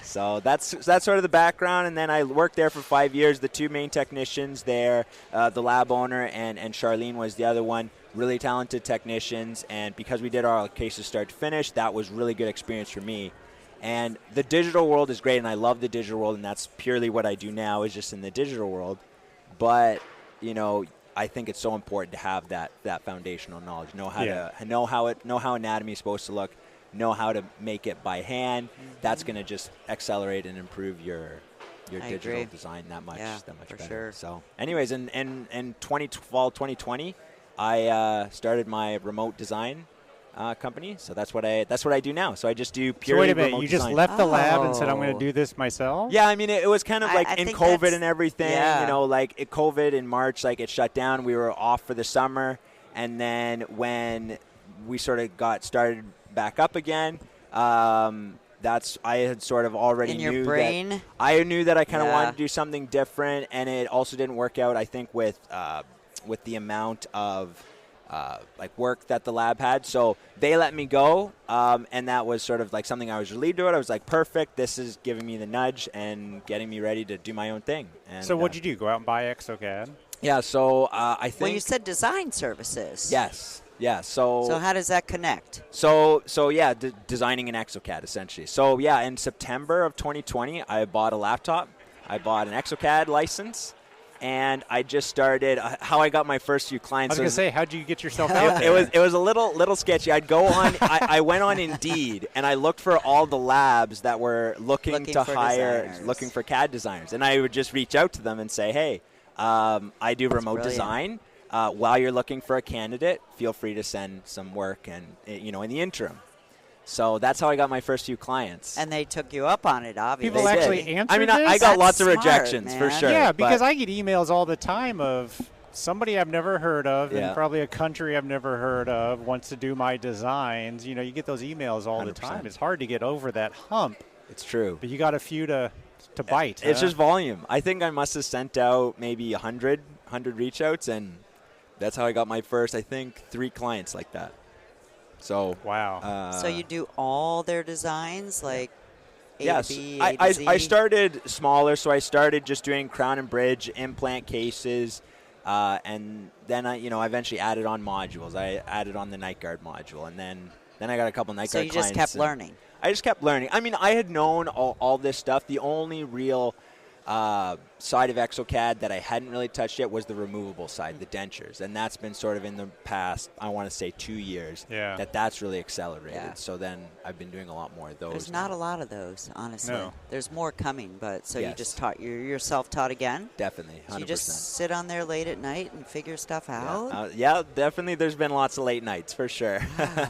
[SPEAKER 8] So that's sort of the background, and then I worked there for 5 years. The two main technicians there, the lab owner and Charlene was the other one, really talented technicians, and because we did our cases start to finish, that was really good experience for me. And the digital world is great, and I love the digital world, and that's purely what I do now is just in the digital world. But, you know, I think it's so important to have that foundational knowledge, know how anatomy is supposed to look, know how to make it by hand. That's going to just accelerate and improve your digital design that much
[SPEAKER 4] for
[SPEAKER 8] better.
[SPEAKER 4] Sure.
[SPEAKER 8] So anyways, in fall 2020, I started my remote design company. So that's what I do now. So I just do purely
[SPEAKER 7] wait a minute,
[SPEAKER 8] remote
[SPEAKER 7] you just
[SPEAKER 8] design.
[SPEAKER 7] left the lab and said, I'm going to do this myself?
[SPEAKER 8] Yeah, I mean, it was kind of like in COVID and everything,
[SPEAKER 4] yeah.
[SPEAKER 8] you know, like COVID in March, like it shut down. We were off for the summer. And then when we sort of got started back up again, I had sort of already
[SPEAKER 4] in your brain.
[SPEAKER 8] I knew that I kind of wanted to do something different, and it also didn't work out, I think, with the amount of like work that the lab had. So they let me go, and that was sort of like something I was relieved about. I was like, perfect, this is giving me the nudge and getting me ready to do my own thing. And,
[SPEAKER 7] so what'd you do, go out and buy exocad?
[SPEAKER 8] Yeah, so I think...
[SPEAKER 4] Well, you said design services.
[SPEAKER 8] Yes. Yeah, so
[SPEAKER 4] how does that connect?
[SPEAKER 8] So yeah, designing an exocad, essentially. So, yeah, in September of 2020, I bought a laptop. I bought an exocad license, and I just started how I got my first few clients.
[SPEAKER 7] I was going to say, how'd you get yourself out there?
[SPEAKER 8] It was a little sketchy. I'd go on, I went on Indeed, and I looked for all the labs that were looking to hire,
[SPEAKER 4] designers.
[SPEAKER 8] looking for CAD designers. And I would just reach out to them and say, hey, I do remote design. While you're looking for a candidate, feel free to send some work and, you know, in the interim. So that's how I got my first few clients.
[SPEAKER 4] And they took you up on it, obviously.
[SPEAKER 7] People actually answered
[SPEAKER 8] I mean,
[SPEAKER 7] this?
[SPEAKER 8] I got lots of
[SPEAKER 4] That's
[SPEAKER 8] rejections,
[SPEAKER 4] smart,
[SPEAKER 8] for
[SPEAKER 4] man.
[SPEAKER 8] sure.
[SPEAKER 7] Yeah, because I get emails all the time of somebody I've never heard of and probably a country I've never heard of wants to do my designs. You know, you get those emails all the
[SPEAKER 8] 100%.
[SPEAKER 7] time. It's hard to get over that hump.
[SPEAKER 8] It's true.
[SPEAKER 7] But you got a few to bite.
[SPEAKER 8] It's just volume. I think I must have sent out maybe 100 reach outs, and that's how I got my first, I think, 3 clients like that. So
[SPEAKER 7] wow.
[SPEAKER 4] So you do all their designs, like A
[SPEAKER 8] yes,
[SPEAKER 4] to B, A to Z?
[SPEAKER 8] I started smaller, so I started just doing crown and bridge, implant cases, and then I eventually added on modules. I added on the night guard module, and then I got a couple night guard clients.
[SPEAKER 4] So you just kept learning.
[SPEAKER 8] I just kept learning. I mean, I had known all this stuff. The only real side of exocad that I hadn't really touched yet was the removable side, the dentures, and that's been sort of in the past, I want to say 2 years, that's really accelerated. So then I've been doing a lot more of those.
[SPEAKER 4] There's not a lot of those, honestly.
[SPEAKER 8] No.
[SPEAKER 4] There's more coming, but so you just you're self-taught again?
[SPEAKER 8] Definitely, 100%.
[SPEAKER 4] So you just sit on there late at night and figure stuff out?
[SPEAKER 8] Yeah, definitely. There's been lots of late nights for sure.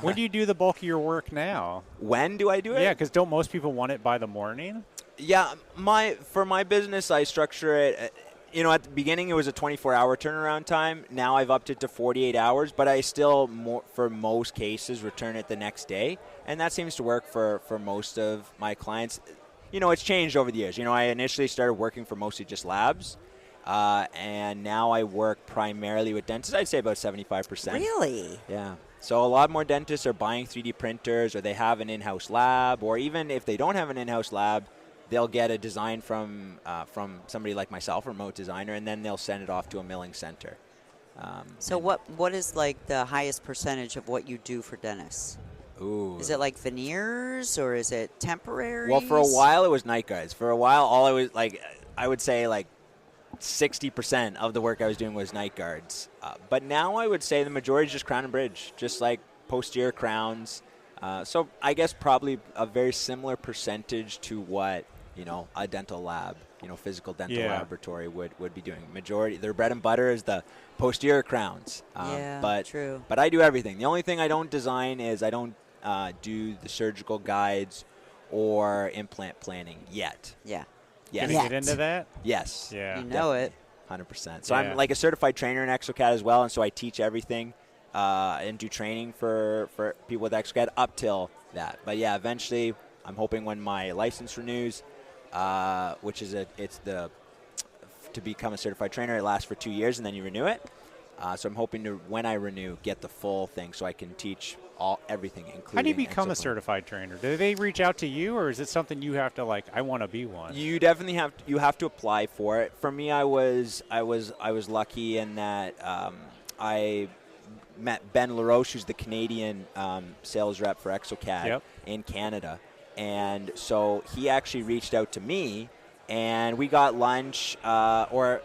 [SPEAKER 7] When do you do the bulk of your work now?
[SPEAKER 8] When do I do it?
[SPEAKER 7] Yeah, because don't most people want it by the morning?
[SPEAKER 8] Yeah, for my business, I structure it. At the beginning, it was a 24-hour turnaround time. Now I've upped it to 48 hours, but I still, for most cases, return it the next day, and that seems to work for most of my clients. It's changed over the years. I initially started working for mostly just labs, and now I work primarily with dentists. I'd say about 75%.
[SPEAKER 4] Really?
[SPEAKER 8] Yeah. So a lot more dentists are buying 3D printers, or they have an in-house lab, or even if they don't have an in-house lab, they'll get a design from somebody like myself, a remote designer, and then they'll send it off to a milling center.
[SPEAKER 4] So what is like the highest percentage of what you do for dentists?
[SPEAKER 8] Ooh.
[SPEAKER 4] Is it like veneers or is it temporary?
[SPEAKER 8] Well, for a while it was night guards. For a while, I would say 60% of the work I was doing was night guards. But now I would say the majority is just crown and bridge, just like posterior crowns. So I guess probably a very similar percentage to what a dental lab, physical dental laboratory would be doing. Majority, their bread and butter is the posterior crowns.
[SPEAKER 4] True.
[SPEAKER 8] But I do everything. The only thing I don't design is I don't do the surgical guides or implant planning yet.
[SPEAKER 4] Yeah.
[SPEAKER 8] Yes.
[SPEAKER 7] Can you get into that?
[SPEAKER 8] Yes.
[SPEAKER 7] Yeah.
[SPEAKER 4] You know it.
[SPEAKER 8] 100%. So I'm like a certified trainer in exocad as well, and so I teach everything and do training for people with exocad up till that. But yeah, eventually I'm hoping when my license renews, which is to become a certified trainer, it lasts for 2 years and then you renew it. So I'm hoping to, when I renew, get the full thing so I can teach everything, including.
[SPEAKER 7] How do you become a certified trainer? Do they reach out to you, or is it something you have to I want to be one?
[SPEAKER 8] You definitely have to apply for it. For me, I was lucky in that I met Ben LaRoche, who's the Canadian sales rep for exocad in Canada. And so he actually reached out to me, and we got lunch or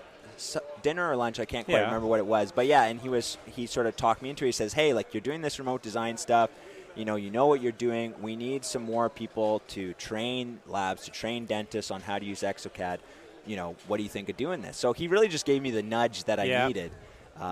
[SPEAKER 8] dinner or lunch. I can't quite remember what it was. But, yeah, and he sort of talked me into it. He says, hey, you're doing this remote design stuff. You know what you're doing. We need some more people to train labs, to train dentists on how to use exocad. What do you think of doing this? So he really just gave me the nudge that I needed.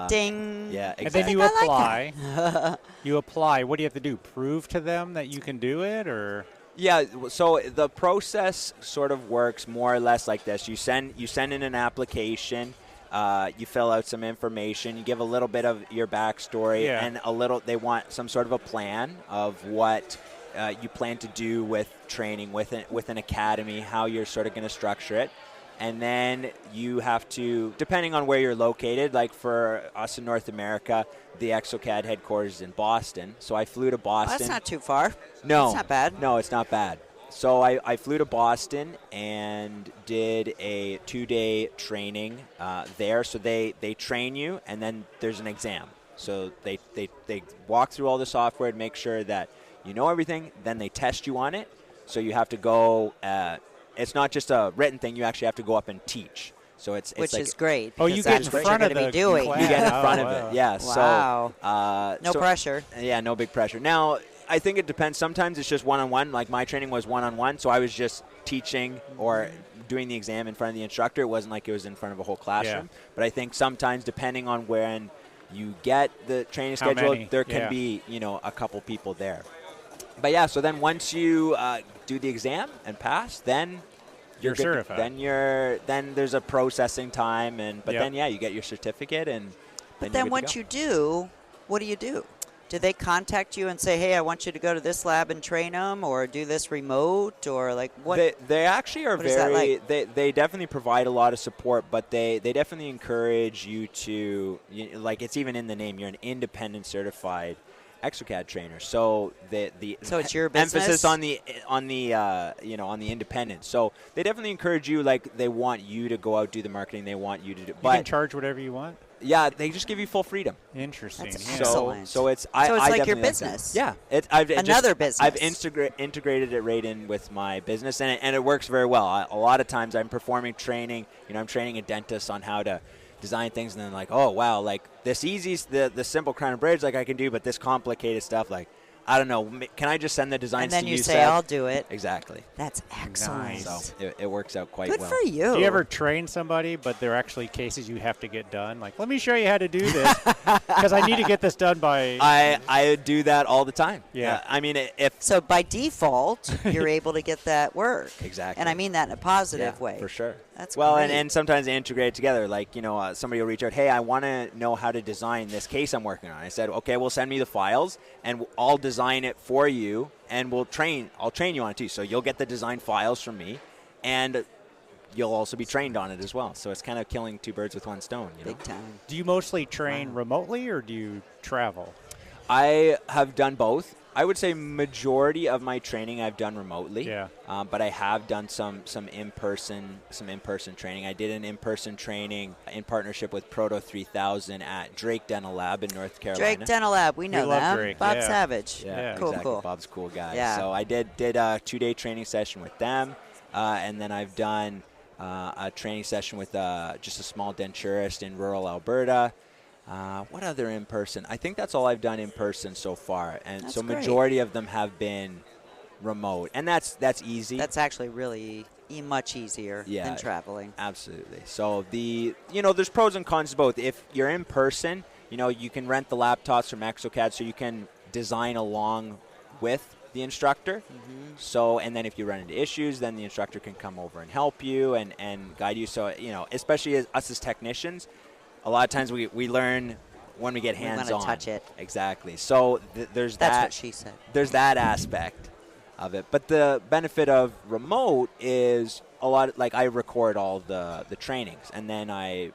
[SPEAKER 4] Ding.
[SPEAKER 8] Yeah, exactly.
[SPEAKER 7] And then you apply. You apply. What do you have to do? Prove to them that you can do it, or?
[SPEAKER 8] Yeah. So the process sort of works more or less like this. You send in an application. You fill out some information. You give a little bit of your backstory, and they want some sort of a plan of what you plan to do with training, with an academy, how you're sort of going to structure it. And then you have to, depending on where you're located, like for us in North America, the exocad headquarters is in Boston. So I flew to Boston.
[SPEAKER 4] Well, that's not too far.
[SPEAKER 8] No.
[SPEAKER 4] It's not bad.
[SPEAKER 8] No, it's not bad. So I flew to Boston and did a 2-day training there. So they train you, and then there's an exam. So they walk through all the software to make sure that you know everything. Then they test you on it. So you have to go it's not just a written thing. You actually have to go up and teach. So it's
[SPEAKER 4] which
[SPEAKER 8] like,
[SPEAKER 4] is great.
[SPEAKER 7] Oh, you get in front of the
[SPEAKER 4] doing.
[SPEAKER 7] class.
[SPEAKER 8] You get in front of it. Yeah.
[SPEAKER 4] Wow.
[SPEAKER 8] So
[SPEAKER 4] no pressure.
[SPEAKER 8] Yeah, no big pressure. Now, I think it depends. Sometimes it's just one-on-one. Like my training was one-on-one, so I was just teaching or doing the exam in front of the instructor. It wasn't like it was in front of a whole classroom. Yeah. But I think sometimes, depending on when you get the training schedule, there can be a couple people there. But yeah, so then once you do the exam and pass, then
[SPEAKER 7] you're certified.
[SPEAKER 8] Then there's a processing time, then you get your certificate, and
[SPEAKER 4] then once you do, what do you do? Do they contact you and say, hey, I want you to go to this lab and train them, or do this remote, or what?
[SPEAKER 8] They actually are very, they definitely provide a lot of support, but they definitely encourage you to, it's even in the name, you're an independent certified exocad trainer. So
[SPEAKER 4] so it's your business?
[SPEAKER 8] Emphasis on the independent. So they definitely encourage you, they want you to go out, do the marketing, they want you to do.
[SPEAKER 7] You can charge whatever you want?
[SPEAKER 8] Yeah, they just give you full freedom.
[SPEAKER 7] Interesting.
[SPEAKER 4] That's
[SPEAKER 7] yeah.
[SPEAKER 4] excellent.
[SPEAKER 8] So it's
[SPEAKER 4] So it's like your
[SPEAKER 8] definitely
[SPEAKER 4] business.
[SPEAKER 8] Yeah,
[SPEAKER 4] Another business.
[SPEAKER 8] I've integrated it right in with my business, and it works very well. A lot of times I'm performing training. I'm training a dentist on how to design things, and then like, oh wow, like this easy, the simple crown and bridge, like I can do, but this complicated stuff, like I don't know. Can I just send the designs to you?
[SPEAKER 4] And then you say,
[SPEAKER 8] Seth?
[SPEAKER 4] I'll do it.
[SPEAKER 8] Exactly.
[SPEAKER 4] That's excellent.
[SPEAKER 7] Nice.
[SPEAKER 8] So it works out quite
[SPEAKER 4] Good
[SPEAKER 8] well.
[SPEAKER 4] for you.
[SPEAKER 7] Do you ever train somebody, but there are actually cases you have to get done? Like, let me show you how to do this because I need to get this done by.
[SPEAKER 8] I do that all the time.
[SPEAKER 7] Yeah.
[SPEAKER 8] I mean, if
[SPEAKER 4] So by default, you're able to get that work.
[SPEAKER 8] Exactly.
[SPEAKER 4] And I mean that in a positive
[SPEAKER 8] yeah,
[SPEAKER 4] way.
[SPEAKER 8] for sure.
[SPEAKER 4] That's
[SPEAKER 8] well,
[SPEAKER 4] great.
[SPEAKER 8] and sometimes they integrate it together. Like, somebody will reach out, hey, I want to know how to design this case I'm working on. I said, okay, well, send me the files, and I'll design it for you, and I'll train you on it too. So you'll get the design files from me, and you'll also be trained on it as well. So it's kind of killing two birds with one stone.
[SPEAKER 4] Big time.
[SPEAKER 7] Do you mostly train remotely or do you travel?
[SPEAKER 8] I have done both. I would say majority of my training I've done remotely.
[SPEAKER 7] Yeah.
[SPEAKER 8] But I have done some in-person training. I did an in-person training in partnership with Proto 3000 at Drake Dental Lab in North Carolina.
[SPEAKER 4] Drake Dental Lab, we know
[SPEAKER 7] love
[SPEAKER 4] them.
[SPEAKER 7] Drake,
[SPEAKER 4] Bob
[SPEAKER 7] yeah.
[SPEAKER 4] Savage.
[SPEAKER 8] Yeah,
[SPEAKER 4] Cool,
[SPEAKER 8] exactly.
[SPEAKER 4] cool.
[SPEAKER 8] Bob's a cool guy.
[SPEAKER 4] Yeah.
[SPEAKER 8] So I did a 2-day training session with them, and then I've done a training session with just a small denturist in rural Alberta. What other in person? I think that's all I've done in person so far, and
[SPEAKER 4] That's
[SPEAKER 8] so
[SPEAKER 4] great.
[SPEAKER 8] majority of them have been remote, and that's easy.
[SPEAKER 4] That's actually really much easier
[SPEAKER 8] Yeah.
[SPEAKER 4] than traveling.
[SPEAKER 8] Absolutely. So there's pros and cons to both. If you're in person, you can rent the laptops from exocad, so you can design along with the instructor.
[SPEAKER 4] Mm-hmm.
[SPEAKER 8] So, and then if you run into issues, then the instructor can come over and help you and guide you. So, especially us as technicians, a lot of times we learn when we get hands-on.
[SPEAKER 4] We want to touch it.
[SPEAKER 8] Exactly. So there's
[SPEAKER 4] That's
[SPEAKER 8] that.
[SPEAKER 4] what she said.
[SPEAKER 8] There's that aspect of it. But the benefit of remote is a lot. Like I record all the trainings, and then I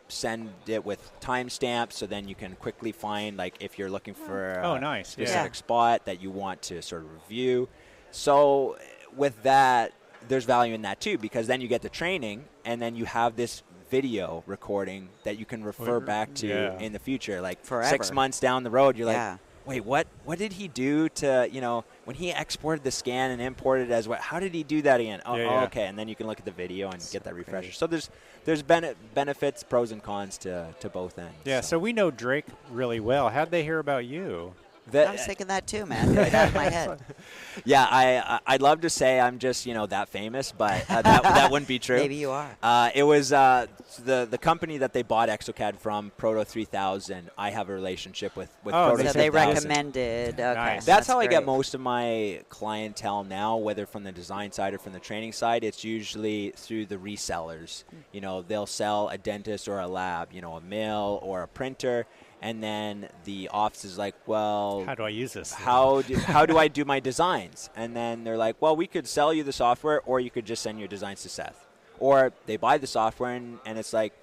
[SPEAKER 8] send it with timestamps, so then you can quickly find, like, if you're looking for a specific spot that you want to sort of review. So with that, there's value in that too, because then you get the training, and then you have this video recording that you can refer back to in the future, like
[SPEAKER 4] forever.
[SPEAKER 8] 6 months down the road. You're
[SPEAKER 4] Yeah.
[SPEAKER 8] like, wait, what did he do to, when he exported the scan and imported it as what? How did he do that again? Oh, okay. And then you can look at the video and get that refresher. So there's benefits, pros and cons to both ends.
[SPEAKER 7] Yeah, so we know Drake really well. How'd they hear about you?
[SPEAKER 4] I was thinking that too, man. Right out of my head.
[SPEAKER 8] Yeah, I'd love to say I'm just that famous, but that wouldn't be true.
[SPEAKER 4] Maybe you are.
[SPEAKER 8] It was the company that they bought exocad from, Proto 3000. I have a relationship with Proto 3000.
[SPEAKER 4] So they recommended. Okay,
[SPEAKER 7] Nice.
[SPEAKER 8] That's how I
[SPEAKER 4] great.
[SPEAKER 8] get most of my clientele now, whether from the design side or from the training side. It's usually through the resellers. They'll sell a dentist or a lab, a mill or a printer. And then the office is like, well,
[SPEAKER 7] How do I use this?
[SPEAKER 8] how do I do my designs? And then they're like, well, we could sell you the software, or you could just send your designs to Seth. Or they buy the software, and it's like,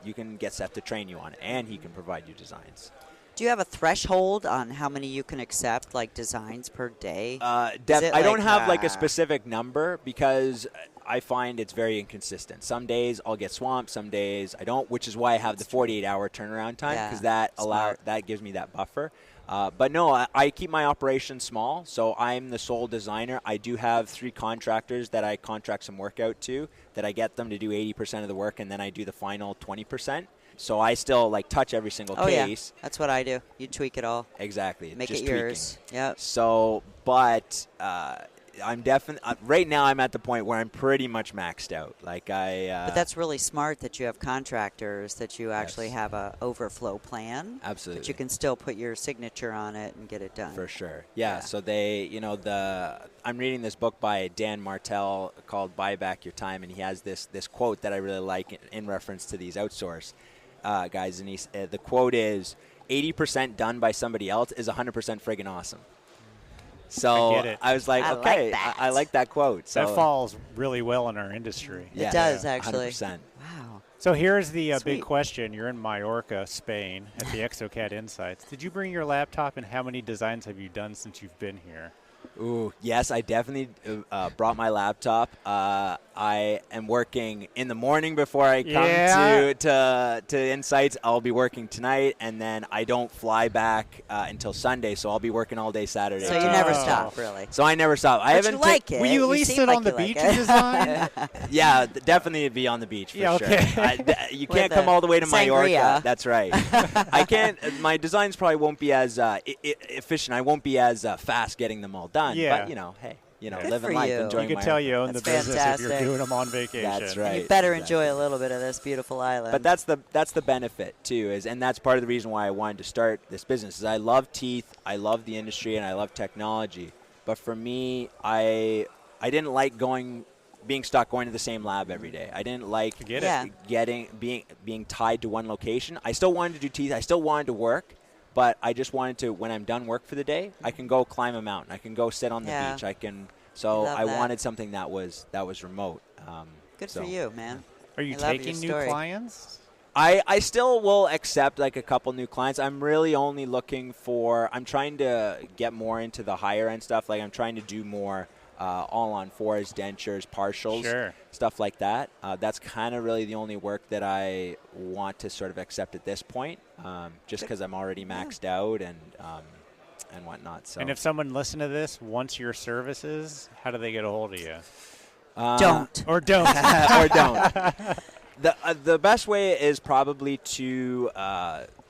[SPEAKER 8] you can get Seth to train you on it, and he can provide you designs.
[SPEAKER 4] Do you have a threshold on how many you can accept, like designs per day?
[SPEAKER 8] I
[SPEAKER 4] it
[SPEAKER 8] don't
[SPEAKER 4] like,
[SPEAKER 8] have like a specific number, because I find it's very inconsistent. Some days I'll get swamped, some days I don't, which is why I have the 48-hour turnaround time, because that gives me that buffer. But no, I keep my operation small, so I'm the sole designer. I do have 3 contractors that I contract some work out to, that I get them to do 80% of the work, and then I do the final 20%. So I still touch every single case.
[SPEAKER 4] Yeah, that's what I do. You tweak it all.
[SPEAKER 8] Exactly.
[SPEAKER 4] Make
[SPEAKER 8] just
[SPEAKER 4] it yours. Yep.
[SPEAKER 8] So, but I'm definitely right now. I'm at the point where I'm pretty much maxed out. But
[SPEAKER 4] that's really smart that you have contractors, that you actually have a overflow plan.
[SPEAKER 8] Absolutely.
[SPEAKER 4] But you can still put your signature on it and get it done.
[SPEAKER 8] For sure. Yeah. So they, I'm reading this book by Dan Martell called "Buy Back Your Time," and he has this quote that I really like in reference to these outsource guys. And the quote is, "80% done by somebody else is 100% friggin' awesome." So
[SPEAKER 7] I get it.
[SPEAKER 8] I was like, okay, I like that quote. So
[SPEAKER 7] That falls really well in our industry.
[SPEAKER 4] It does, actually.
[SPEAKER 8] 100%.
[SPEAKER 4] Wow.
[SPEAKER 7] So here's the
[SPEAKER 4] Sweet.
[SPEAKER 7] big question. You're in Mallorca, Spain, at the exocad Insights. Did you bring your laptop, and how many designs have you done since you've been here?
[SPEAKER 8] Ooh, yes, I definitely brought my laptop. I am working in the morning before I come to Insights. I'll be working tonight, and then I don't fly back until Sunday, so I'll be working all day Saturday.
[SPEAKER 4] So you never stop, really.
[SPEAKER 8] So I never stop. I haven't.
[SPEAKER 4] You like it.
[SPEAKER 7] Will you at least sit on the beach and design?
[SPEAKER 8] Yeah, definitely be on the beach for sure. You can't
[SPEAKER 4] With
[SPEAKER 8] come all the way to
[SPEAKER 4] sangria.
[SPEAKER 8] Mallorca. That's right. I can't. My designs probably won't be as efficient. I won't be as fast getting them all done.
[SPEAKER 7] Yeah.
[SPEAKER 8] But hey.
[SPEAKER 4] Good
[SPEAKER 8] Living
[SPEAKER 4] for
[SPEAKER 8] life,
[SPEAKER 4] you.
[SPEAKER 8] enjoying
[SPEAKER 7] You
[SPEAKER 8] my
[SPEAKER 7] can tell you own
[SPEAKER 4] That's
[SPEAKER 7] the business
[SPEAKER 4] fantastic.
[SPEAKER 7] if you're doing them on vacation.
[SPEAKER 8] That's right.
[SPEAKER 4] You better enjoy a little bit of this beautiful island.
[SPEAKER 8] But that's the benefit too, and that's part of the reason why I wanted to start this business. Is I love teeth, I love the industry, and I love technology. But for me, I didn't like being stuck going to the same lab every day. I didn't like being tied to one location. I still wanted to do teeth. I still wanted to work. But I just wanted to, when I'm done work for the day, I can go climb a mountain. I can go sit on the beach. I can. So I wanted something that was remote.
[SPEAKER 4] Good for you, man.
[SPEAKER 7] Are you
[SPEAKER 4] I love
[SPEAKER 7] taking
[SPEAKER 4] your
[SPEAKER 7] new
[SPEAKER 4] story.
[SPEAKER 7] clients?
[SPEAKER 8] I still will accept like a couple new clients. I'm really only looking for. I'm trying to get more into the higher end stuff. Like I'm trying to do more all on fours, dentures, partials, stuff like that. That's kind of really the only work that I want to sort of accept at this point, just because I'm already maxed out and whatnot. So.
[SPEAKER 7] And if someone listened to this wants your services, how do they get a hold of you?
[SPEAKER 4] Don't.
[SPEAKER 7] Or don't.
[SPEAKER 8] Or don't. The best way is probably to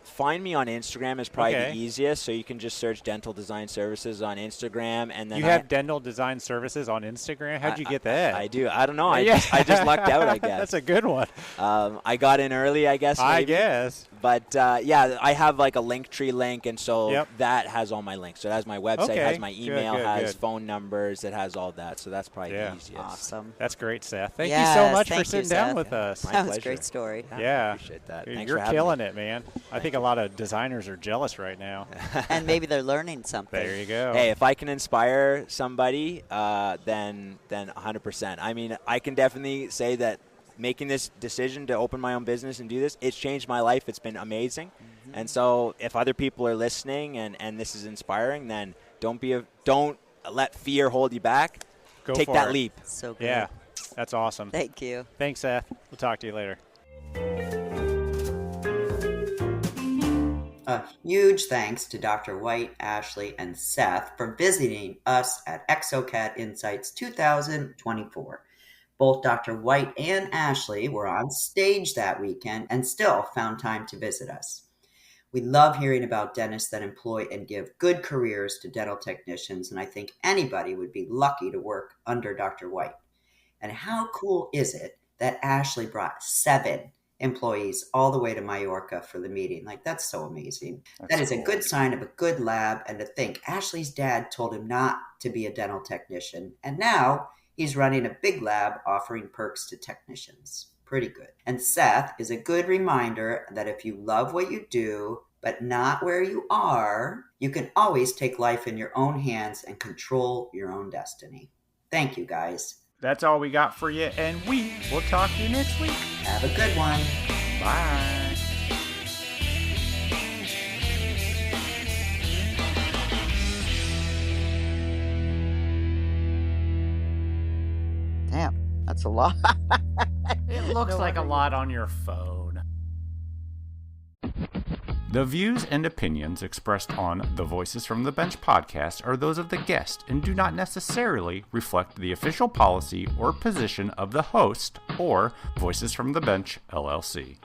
[SPEAKER 8] find me on Instagram is probably the easiest. So you can just search Dental Design Services on Instagram, and then
[SPEAKER 7] you have Dental Design Services on Instagram. How'd you get that?
[SPEAKER 8] I do. I don't know. I just lucked out, I guess.
[SPEAKER 7] That's a good one.
[SPEAKER 8] I got in early, I guess. Maybe.
[SPEAKER 7] I guess.
[SPEAKER 8] But I have like a Linktree link, and so that has all my links. So it has my website, has my email, has phone numbers, it has all that. So that's probably the easiest.
[SPEAKER 4] Awesome.
[SPEAKER 7] That's great, Seth. Thank you so much for sitting down with us.
[SPEAKER 4] That was a great story.
[SPEAKER 8] Yeah. I appreciate that. Thanks
[SPEAKER 7] You're
[SPEAKER 8] for having
[SPEAKER 7] killing
[SPEAKER 8] me.
[SPEAKER 7] it, man. I think a lot of designers are jealous right now.
[SPEAKER 4] And maybe they're learning something.
[SPEAKER 7] There you go.
[SPEAKER 8] Hey, if I can inspire somebody, then 100%. I mean, I can definitely say that making this decision to open my own business and do this, it's changed my life. It's been amazing. Mm-hmm. And so if other people are listening and this is inspiring, then don't let fear hold you back. Take that leap.
[SPEAKER 4] So good.
[SPEAKER 7] Yeah, that's awesome.
[SPEAKER 4] Thank you.
[SPEAKER 7] Thanks, Seth. We'll talk to you later.
[SPEAKER 2] A huge thanks to Dr. White, Ashley, and Seth for visiting us at exocad Insights 2024. Both Dr. White and Ashley were on stage that weekend and still found time to visit us. We love hearing about dentists that employ and give good careers to dental technicians, and I think anybody would be lucky to work under Dr. White. And how cool is it that Ashley brought 7 employees all the way to Mallorca for the meeting? Like, that's so amazing. That is a good sign of a good lab. And to think Ashley's dad told him not to be a dental technician, and now he's running a big lab offering perks to technicians. Pretty good. And Seth is a good reminder that if you love what you do, but not where you are, you can always take life in your own hands and control your own destiny. Thank you, guys.
[SPEAKER 1] That's all we got for you, and we will talk to you next week.
[SPEAKER 2] Have a good one.
[SPEAKER 1] Bye.
[SPEAKER 4] Damn, that's a lot.
[SPEAKER 1] It looks like a lot on your phone. The views and opinions expressed on the Voices from the Bench podcast are those of the guest and do not necessarily reflect the official policy or position of the host or Voices from the Bench, LLC.